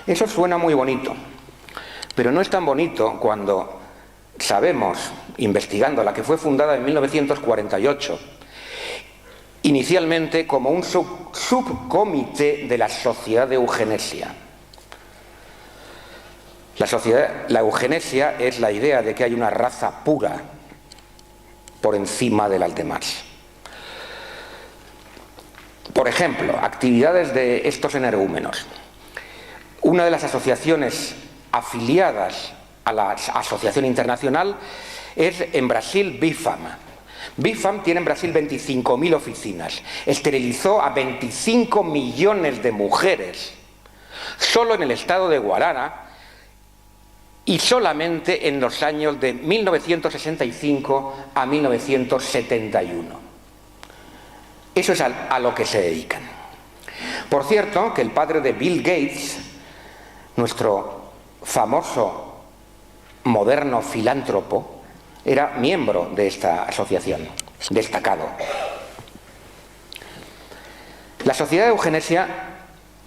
Eso suena muy bonito, pero no es tan bonito cuando sabemos, investigando, la que fue fundada en 1948, inicialmente como un subcomité de la Sociedad de Eugenesia. La eugenesia es la idea de que hay una raza pura por encima de las demás. Por ejemplo, actividades de estos energúmenos. Una de las asociaciones afiliadas a la Asociación Internacional es en Brasil BIFAM. BIFAM tiene en Brasil 25.000 oficinas. Esterilizó a 25 millones de mujeres solo en el estado de Guarana y solamente en los años de 1965 a 1971. Eso es a lo que se dedican. Por cierto, que el padre de Bill Gates, nuestro famoso moderno filántropo, era miembro de esta asociación, destacado. La Sociedad de Eugenesia,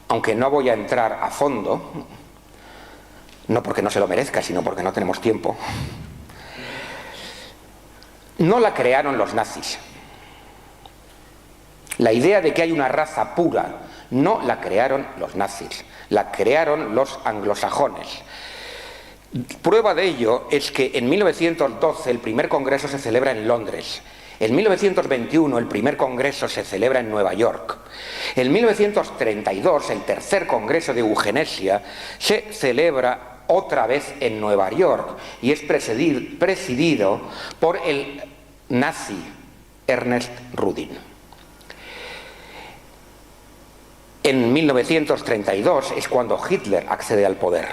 aunque no voy a entrar a fondo, no porque no se lo merezca, sino porque no tenemos tiempo, no la crearon los nazis. La idea de que hay una raza pura no la crearon los nazis, la crearon los anglosajones. Prueba de ello es que en 1912 el primer congreso se celebra en Londres. En 1921 el primer congreso se celebra en Nueva York. En 1932 el tercer congreso de eugenesia se celebra otra vez en Nueva York y es presidido por el nazi Ernest Rudin. En 1932 es cuando Hitler accede al poder.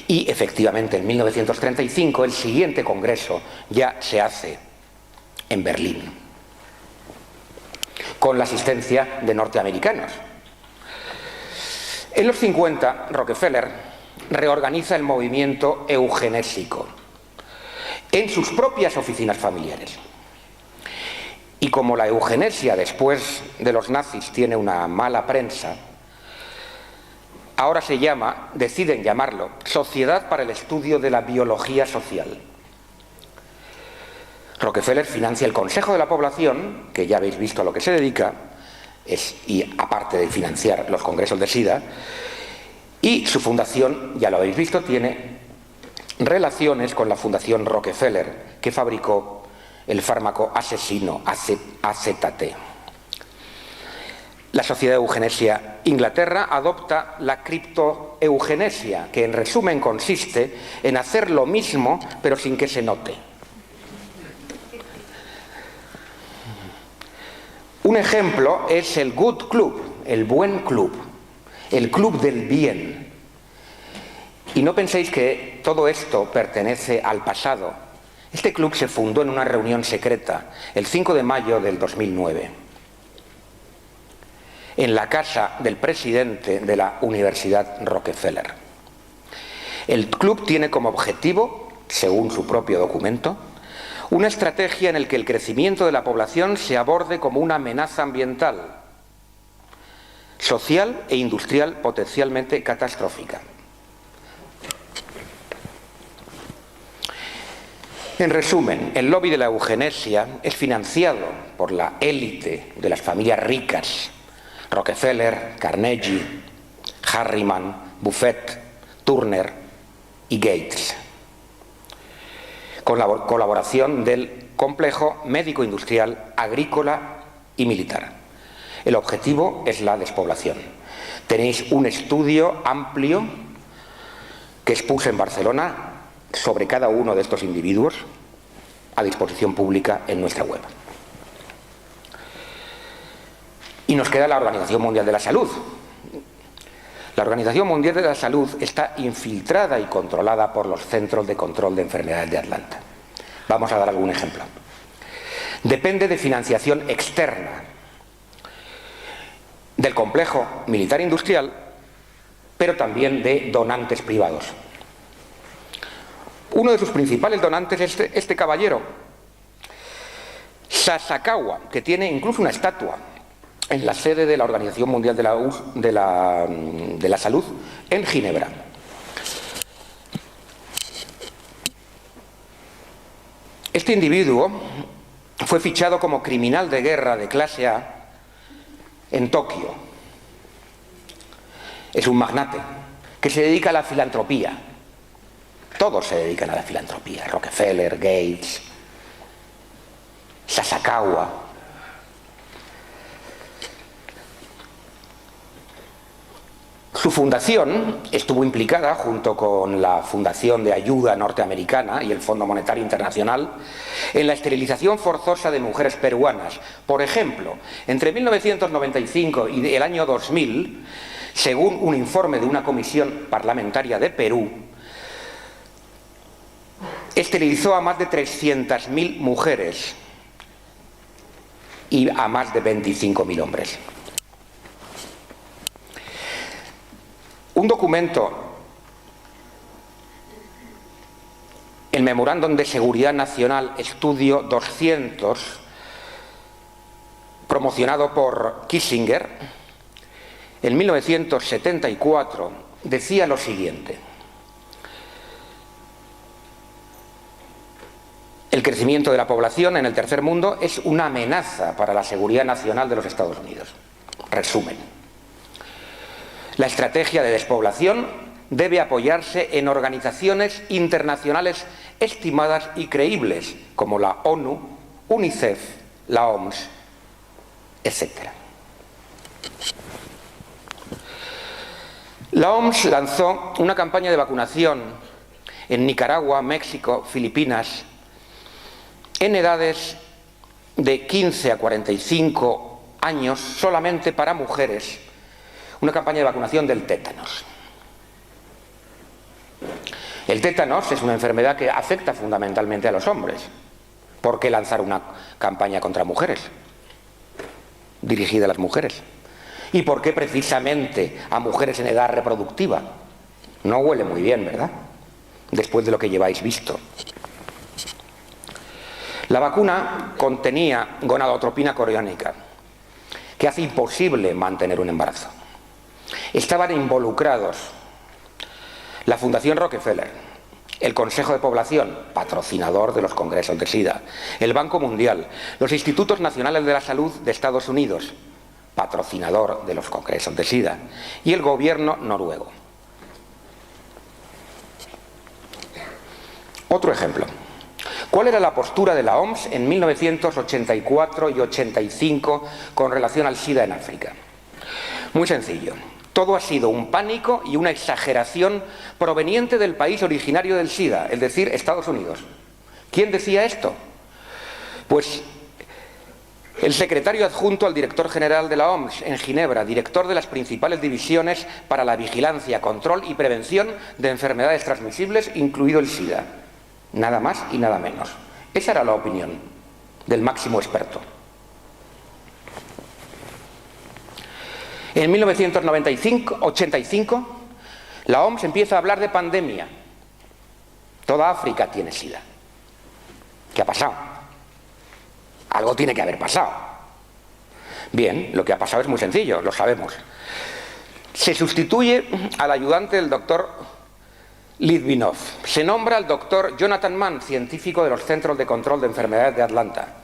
Y efectivamente en 1935 el siguiente congreso ya se hace en Berlín, con la asistencia de norteamericanos. En los 50 Rockefeller reorganiza el movimiento eugenésico en sus propias oficinas familiares. Y como la eugenesia después de los nazis tiene una mala prensa, ahora deciden llamarlo Sociedad para el Estudio de la Biología Social. Rockefeller financia el Consejo de la Población, que ya habéis visto a lo que se dedica, y aparte de financiar los congresos de SIDA, y su fundación, ya lo habéis visto, tiene relaciones con la Fundación Rockefeller, que fabricó el fármaco asesino AZT. La Sociedad de Eugenesia Inglaterra adopta la criptoeugenesia, que en resumen consiste en hacer lo mismo pero sin que se note. Un ejemplo es el Good Club, el buen club, el club del bien. Y no penséis que todo esto pertenece al pasado. Este club se fundó en una reunión secreta el 5 de mayo del 2009, en la casa del presidente de la Universidad Rockefeller. El club tiene como objetivo, según su propio documento, una estrategia en la que el crecimiento de la población se aborde como una amenaza ambiental, social e industrial potencialmente catastrófica. En resumen, el lobby de la eugenesia es financiado por la élite de las familias ricas: Rockefeller, Carnegie, Harriman, Buffett, Turner y Gates, con la colaboración del complejo médico-industrial, agrícola y militar. El objetivo es la despoblación. Tenéis un estudio amplio que expuse en Barcelona sobre cada uno de estos individuos a disposición pública en nuestra web. Y nos queda la Organización Mundial de la Salud. La Organización Mundial de la Salud está infiltrada y controlada por los Centros de Control de Enfermedades de Atlanta. Vamos a dar algún ejemplo. Depende de financiación externa del complejo militar industrial, pero también de donantes privados. Uno de sus principales donantes es este caballero, Sasakawa, que tiene incluso una estatua en la sede de la Organización Mundial de la Salud en Ginebra. Este individuo fue fichado como criminal de guerra de clase A en Tokio. Es un magnate que se dedica a la filantropía. Todos se dedican a la filantropía: Rockefeller, Gates, Sasakawa. Su fundación estuvo implicada, junto con la Fundación de Ayuda Norteamericana y el Fondo Monetario Internacional, en la esterilización forzosa de mujeres peruanas. Por ejemplo, entre 1995 y el año 2000, según un informe de una comisión parlamentaria de Perú, esterilizó a más de 300.000 mujeres y a más de 25.000 hombres. Un documento, el Memorándum de Seguridad Nacional Estudio 200, promocionado por Kissinger, en 1974, decía lo siguiente: el crecimiento de la población en el tercer mundo es una amenaza para la seguridad nacional de los Estados Unidos. Resumen: la estrategia de despoblación debe apoyarse en organizaciones internacionales estimadas y creíbles, como la ONU, UNICEF, la OMS, etc. La OMS lanzó una campaña de vacunación en Nicaragua, México, Filipinas, en edades de 15 a 45 años, solamente para mujeres, una campaña de vacunación del tétanos. El tétanos es una enfermedad que afecta fundamentalmente a los hombres. ¿Por qué lanzar una campaña contra mujeres, dirigida a las mujeres? ¿Y por qué precisamente a mujeres en edad reproductiva? No huele muy bien, ¿verdad? Después de lo que lleváis visto. La vacuna contenía gonadotropina coriónica, que hace imposible mantener un embarazo. Estaban involucrados la Fundación Rockefeller, el Consejo de Población, patrocinador de los congresos de SIDA, el Banco Mundial, los Institutos Nacionales de la Salud de Estados Unidos, patrocinador de los congresos de SIDA, y el gobierno noruego. Otro ejemplo. ¿Cuál era la postura de la OMS en 1984 y 85 con relación al SIDA en África? Muy sencillo. Todo ha sido un pánico y una exageración proveniente del país originario del SIDA, es decir, Estados Unidos. ¿Quién decía esto? Pues el secretario adjunto al director general de la OMS en Ginebra, director de las principales divisiones para la vigilancia, control y prevención de enfermedades transmisibles, incluido el SIDA. Nada más y nada menos. Esa era la opinión del máximo experto. En 1985, la OMS empieza a hablar de pandemia. Toda África tiene SIDA. ¿Qué ha pasado? Algo tiene que haber pasado. Bien, lo que ha pasado es muy sencillo, lo sabemos. Se sustituye al ayudante del doctor Litvinov. Se nombra al doctor Jonathan Mann, científico de los Centros de Control de Enfermedades de Atlanta.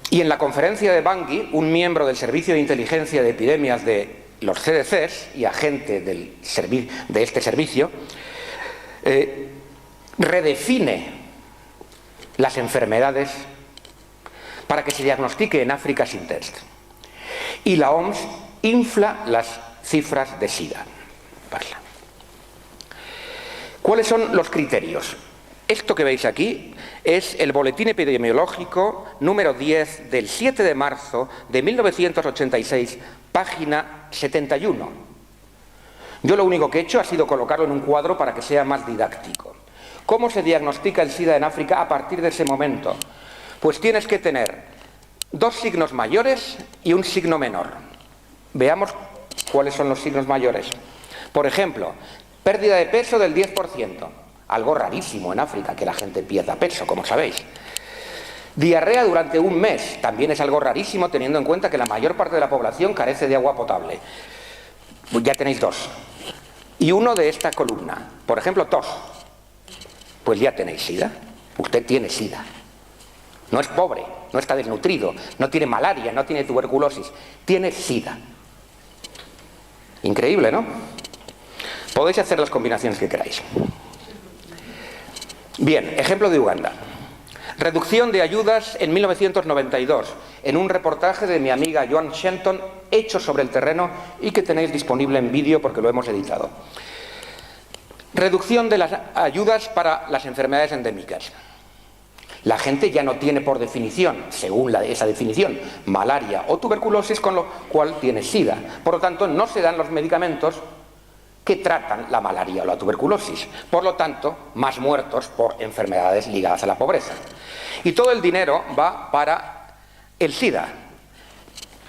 Y en la conferencia de Bangui, un miembro del Servicio de Inteligencia de Epidemias de los CDCs y agente de este servicio, redefine las enfermedades para que se diagnostique en África sin test. Y la OMS infla las cifras de SIDA. ¿Cuáles son los criterios? Esto que veis aquí es el Boletín Epidemiológico número 10 del 7 de marzo de 1986, página 71. Yo lo único que he hecho ha sido colocarlo en un cuadro para que sea más didáctico. ¿Cómo se diagnostica el SIDA en África a partir de ese momento? Pues tienes que tener dos signos mayores y un signo menor. Veamos cuáles son los signos mayores. Por ejemplo, pérdida de peso del 10%. Algo rarísimo en África, que la gente pierda peso, como sabéis. Diarrea durante un mes, también es algo rarísimo teniendo en cuenta que la mayor parte de la población carece de agua potable. Pues ya tenéis dos. Y uno de esta columna, por ejemplo, tos. Pues ya tenéis SIDA. Usted tiene SIDA. No es pobre, no está desnutrido, no tiene malaria, no tiene tuberculosis. Tiene SIDA. Increíble, ¿no? Podéis hacer las combinaciones que queráis. Bien, ejemplo de Uganda. Reducción de ayudas en 1992, en un reportaje de mi amiga Joan Shenton, hecho sobre el terreno y que tenéis disponible en vídeo porque lo hemos editado. Reducción de las ayudas para las enfermedades endémicas. La gente ya no tiene por definición, según esa definición, malaria o tuberculosis, con lo cual tiene SIDA. Por lo tanto, no se dan los medicamentos que tratan la malaria o la tuberculosis. Por lo tanto, más muertos por enfermedades ligadas a la pobreza. Y todo el dinero va para el SIDA.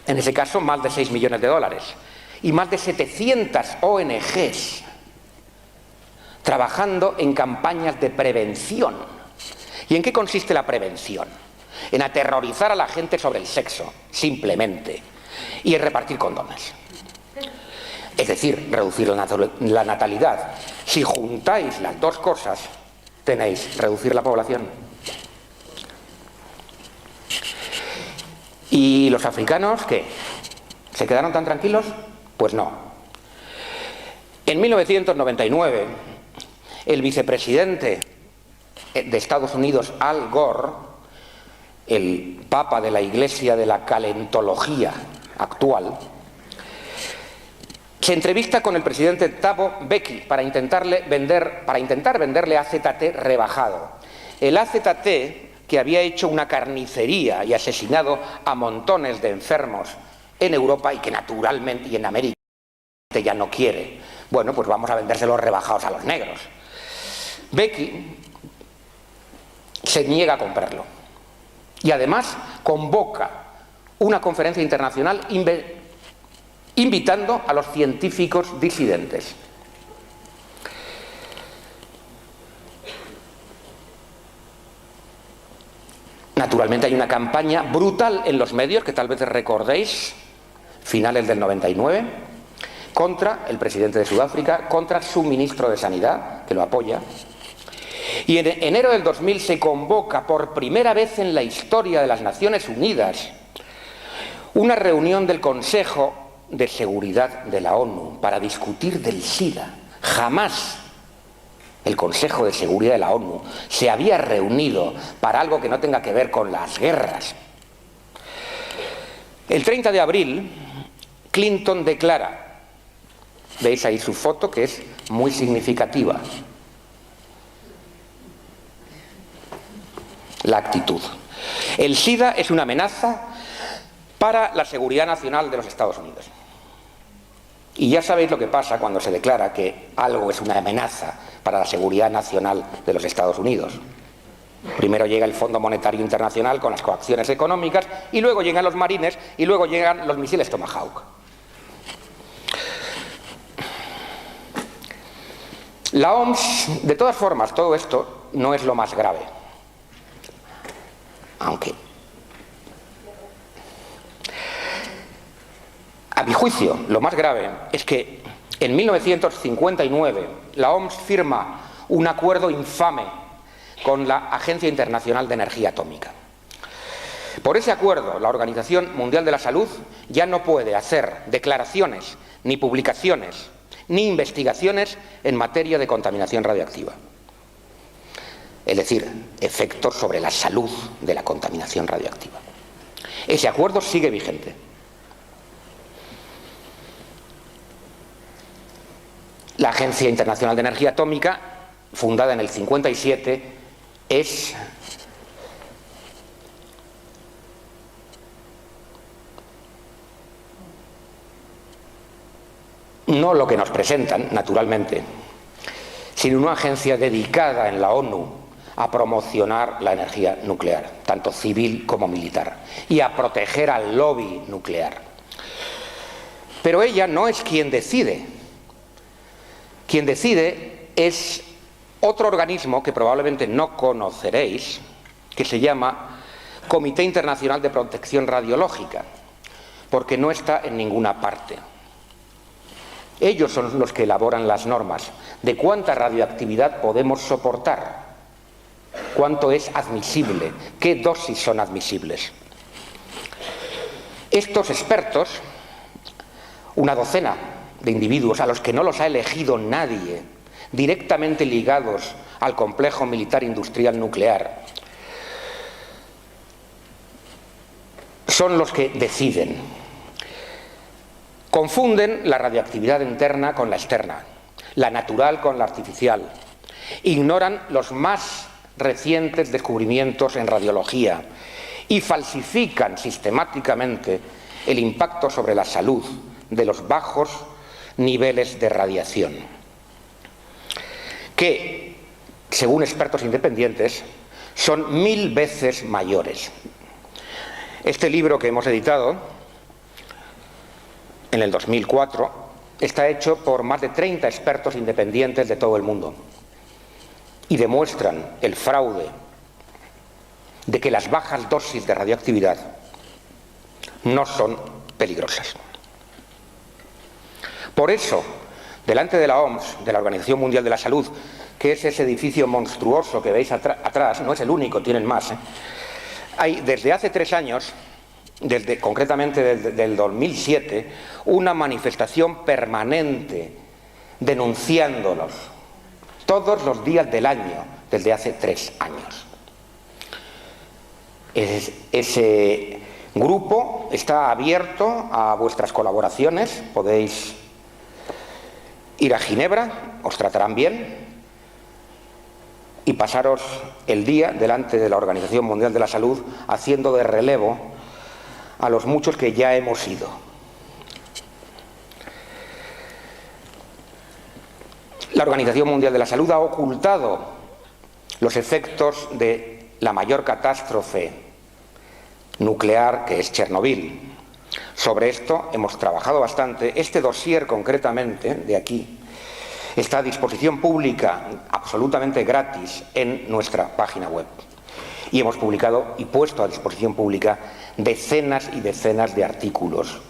En ese caso, más de 6 millones de dólares. Y más de 700 ONGs trabajando en campañas de prevención. ¿Y en qué consiste la prevención? En aterrorizar a la gente sobre el sexo, simplemente, y en repartir condones. Es decir, reducir la natalidad. Si juntáis las dos cosas, tenéis reducir la población. ¿Y los africanos qué? ¿Se quedaron tan tranquilos? Pues no. En 1999, el vicepresidente de Estados Unidos, Al Gore, el papa de la Iglesia de la Calentología actual, se entrevista con el presidente Thabo Mbeki para intentar venderle AZT rebajado. El AZT, que había hecho una carnicería y asesinado a montones de enfermos en Europa y que naturalmente y en América ya no quiere. Bueno, pues vamos a vendérselos rebajados a los negros. Mbeki se niega a comprarlo y además convoca una conferencia internacional invitando a los científicos disidentes. Naturalmente hay una campaña brutal en los medios, que tal vez recordéis, finales del 99, contra el presidente de Sudáfrica, contra su ministro de Sanidad, que lo apoya. Y en enero del 2000 se convoca por primera vez en la historia de las Naciones Unidas una reunión del Consejo de Seguridad de la ONU para discutir del SIDA. Jamás el Consejo de Seguridad de la ONU se había reunido para algo que no tenga que ver con las guerras. El 30 de abril, Clinton declara, veis ahí su foto, que es muy significativa, la actitud. El SIDA es una amenaza para la seguridad nacional de los Estados Unidos. Y ya sabéis lo que pasa cuando se declara que algo es una amenaza para la seguridad nacional de los Estados Unidos. Primero llega el Fondo Monetario Internacional con las coacciones económicas, y luego llegan los marines, y luego llegan los misiles Tomahawk. La OMS, de todas formas, todo esto no es lo más grave. Aunque, a mi juicio, lo más grave es que en 1959 la OMS firma un acuerdo infame con la Agencia Internacional de Energía Atómica. Por ese acuerdo, la Organización Mundial de la Salud ya no puede hacer declaraciones, ni publicaciones, ni investigaciones en materia de contaminación radioactiva. Es decir, efectos sobre la salud de la contaminación radioactiva. Ese acuerdo sigue vigente. La Agencia Internacional de Energía Atómica, fundada en el 57, es no lo que nos presentan, naturalmente, sino una agencia dedicada en la ONU a promocionar la energía nuclear, tanto civil como militar, y a proteger al lobby nuclear. Pero ella no es quien decide. Quien decide es otro organismo que probablemente no conoceréis, que se llama Comité Internacional de Protección Radiológica, porque no está en ninguna parte. Ellos son los que elaboran las normas de cuánta radioactividad podemos soportar, cuánto es admisible, qué dosis son admisibles. Estos expertos, una docena de individuos a los que no los ha elegido nadie, directamente ligados al complejo militar industrial nuclear, son los que deciden. Confunden la radioactividad interna con la externa, la natural con la artificial. Ignoran los más recientes descubrimientos en radiología y falsifican sistemáticamente el impacto sobre la salud de los bajos niveles de radiación, que, según expertos independientes, son 1000 veces mayores. Este libro que hemos editado en el 2004 está hecho por más de 30 expertos independientes de todo el mundo y demuestran el fraude de que las bajas dosis de radioactividad no son peligrosas. Por eso, delante de la OMS, de la Organización Mundial de la Salud, que es ese edificio monstruoso que veis atrás, no es el único, tienen más, hay desde hace 3 años, concretamente desde el 2007, una manifestación permanente denunciándolos todos los días del año, desde hace 3 años. Ese grupo está abierto a vuestras colaboraciones, podéis ir a Ginebra, os tratarán bien, y pasaros el día delante de la Organización Mundial de la Salud haciendo de relevo a los muchos que ya hemos ido. La Organización Mundial de la Salud ha ocultado los efectos de la mayor catástrofe nuclear, que es Chernobyl. Sobre esto hemos trabajado bastante. Este dossier concretamente, de aquí, está a disposición pública, absolutamente gratis, en nuestra página web. Y hemos publicado y puesto a disposición pública decenas y decenas de artículos,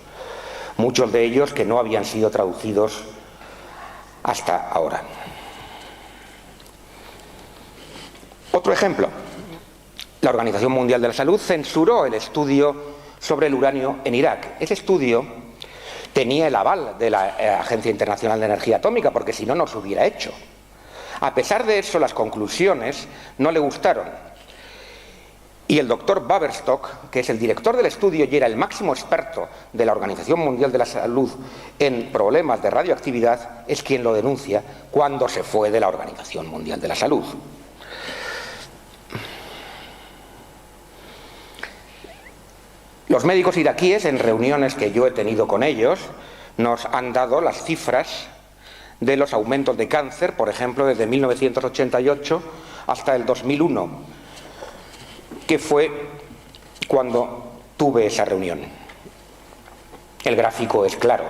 muchos de ellos que no habían sido traducidos hasta ahora. Otro ejemplo. La Organización Mundial de la Salud censuró el estudio sobre el uranio en Irak. Ese estudio tenía el aval de la Agencia Internacional de Energía Atómica, porque si no, no se hubiera hecho. A pesar de eso, las conclusiones no le gustaron. Y el doctor Baverstock, que es el director del estudio y era el máximo experto de la Organización Mundial de la Salud en problemas de radioactividad, es quien lo denuncia cuando se fue de la Organización Mundial de la Salud. Los médicos iraquíes, en reuniones que yo he tenido con ellos, nos han dado las cifras de los aumentos de cáncer, por ejemplo, desde 1988 hasta el 2001, que fue cuando tuve esa reunión. El gráfico es claro.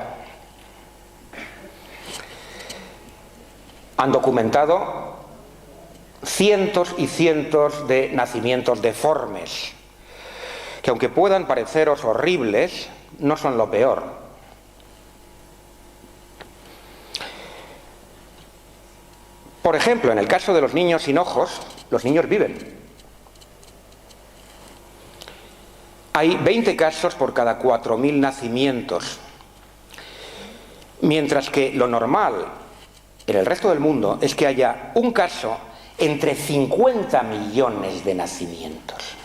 Han documentado cientos y cientos de nacimientos deformes, que aunque puedan pareceros horribles, no son lo peor. Por ejemplo, en el caso de los niños sin ojos, los niños viven. Hay 20 casos por cada 4.000 nacimientos, mientras que lo normal en el resto del mundo es que haya un caso entre 50 millones de nacimientos.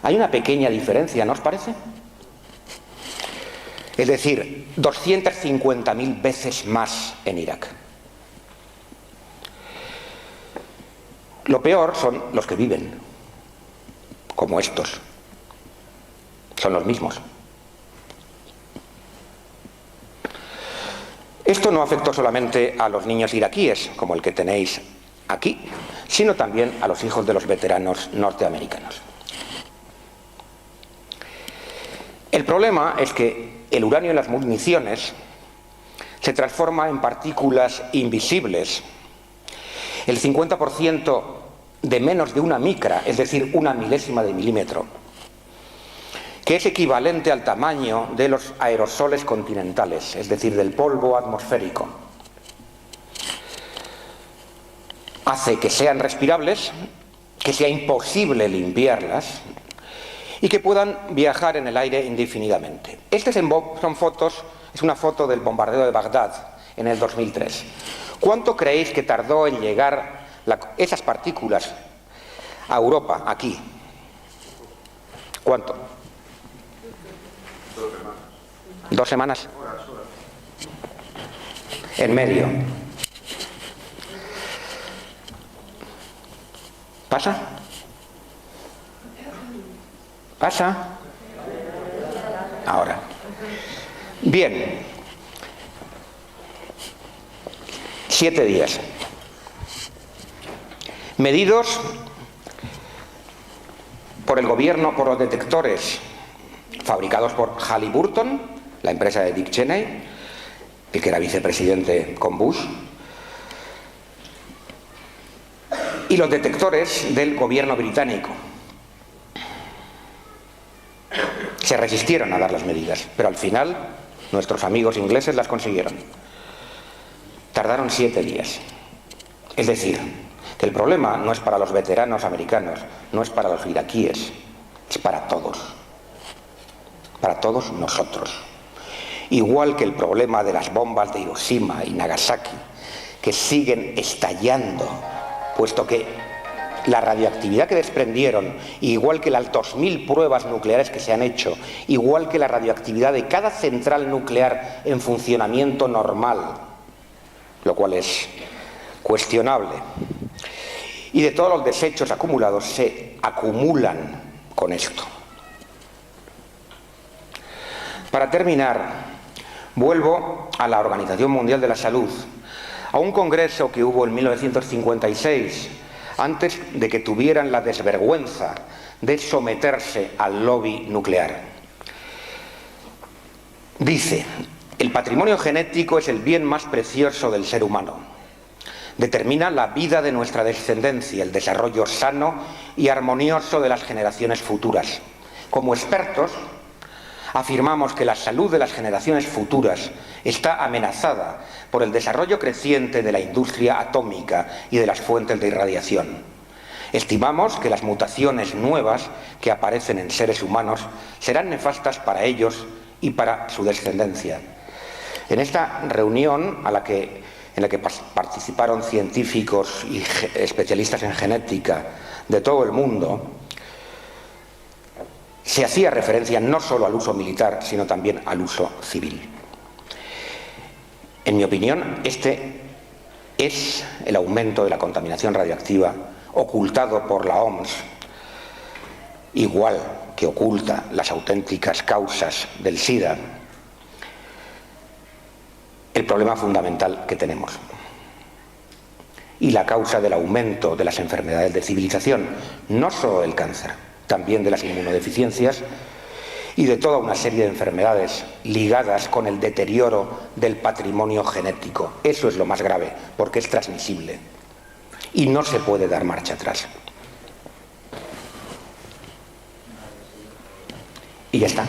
Hay una pequeña diferencia, ¿no os parece? Es decir, 250.000 veces más en Irak. Lo peor son los que viven, como estos. Son los mismos. Esto no afectó solamente a los niños iraquíes, como el que tenéis aquí, sino también a los hijos de los veteranos norteamericanos. El problema es que el uranio en las municiones se transforma en partículas invisibles. El 50% de menos de una micra, es decir, una milésima de milímetro, que es equivalente al tamaño de los aerosoles continentales, es decir, del polvo atmosférico, hace que sean respirables, que sea imposible limpiarlas y que puedan viajar en el aire indefinidamente. Son fotos, es una foto del bombardeo de Bagdad en el 2003. ¿Cuánto creéis que tardó en llegar esas partículas a Europa, aquí? ¿Cuánto? 2 semanas. En medio. ¿Pasa? ¿Pasa? Ahora. Bien. 7 días. Medidos por el gobierno, por los detectores fabricados por Halliburton, la empresa de Dick Cheney, el que era vicepresidente con Bush, y los detectores del gobierno británico. Se resistieron a dar las medidas, pero al final nuestros amigos ingleses las consiguieron. Tardaron 7 días. Es decir, que el problema no es para los veteranos americanos, no es para los iraquíes, es para todos nosotros. Igual que el problema de las bombas de Hiroshima y Nagasaki, que siguen estallando, puesto que la radioactividad que desprendieron, igual que las 2000 pruebas nucleares que se han hecho, igual que la radioactividad de cada central nuclear en funcionamiento normal, lo cual es cuestionable, y de todos los desechos acumulados, se acumulan con esto. Para terminar, vuelvo a la Organización Mundial de la Salud, a un congreso que hubo en 1956, antes de que tuvieran la desvergüenza de someterse al lobby nuclear. Dice: el patrimonio genético es el bien más precioso del ser humano. determina la vida de nuestra descendencia, el desarrollo sano y armonioso de las generaciones futuras. Como expertos, afirmamos que la salud de las generaciones futuras está amenazada por el desarrollo creciente de la industria atómica y de las fuentes de irradiación. Estimamos que las mutaciones nuevas que aparecen en seres humanos serán nefastas para ellos y para su descendencia. En esta reunión, en la que participaron científicos y especialistas en genética de todo el mundo, se hacía referencia no solo al uso militar, sino también al uso civil. En mi opinión, este es el aumento de la contaminación radiactiva ocultado por la OMS, igual que oculta las auténticas causas del SIDA, el problema fundamental que tenemos. Y la causa del aumento de las enfermedades de civilización, no solo del cáncer, también de las inmunodeficiencias y de toda una serie de enfermedades ligadas con el deterioro del patrimonio genético. Eso es lo más grave, porque es transmisible y no se puede dar marcha atrás. Y ya está.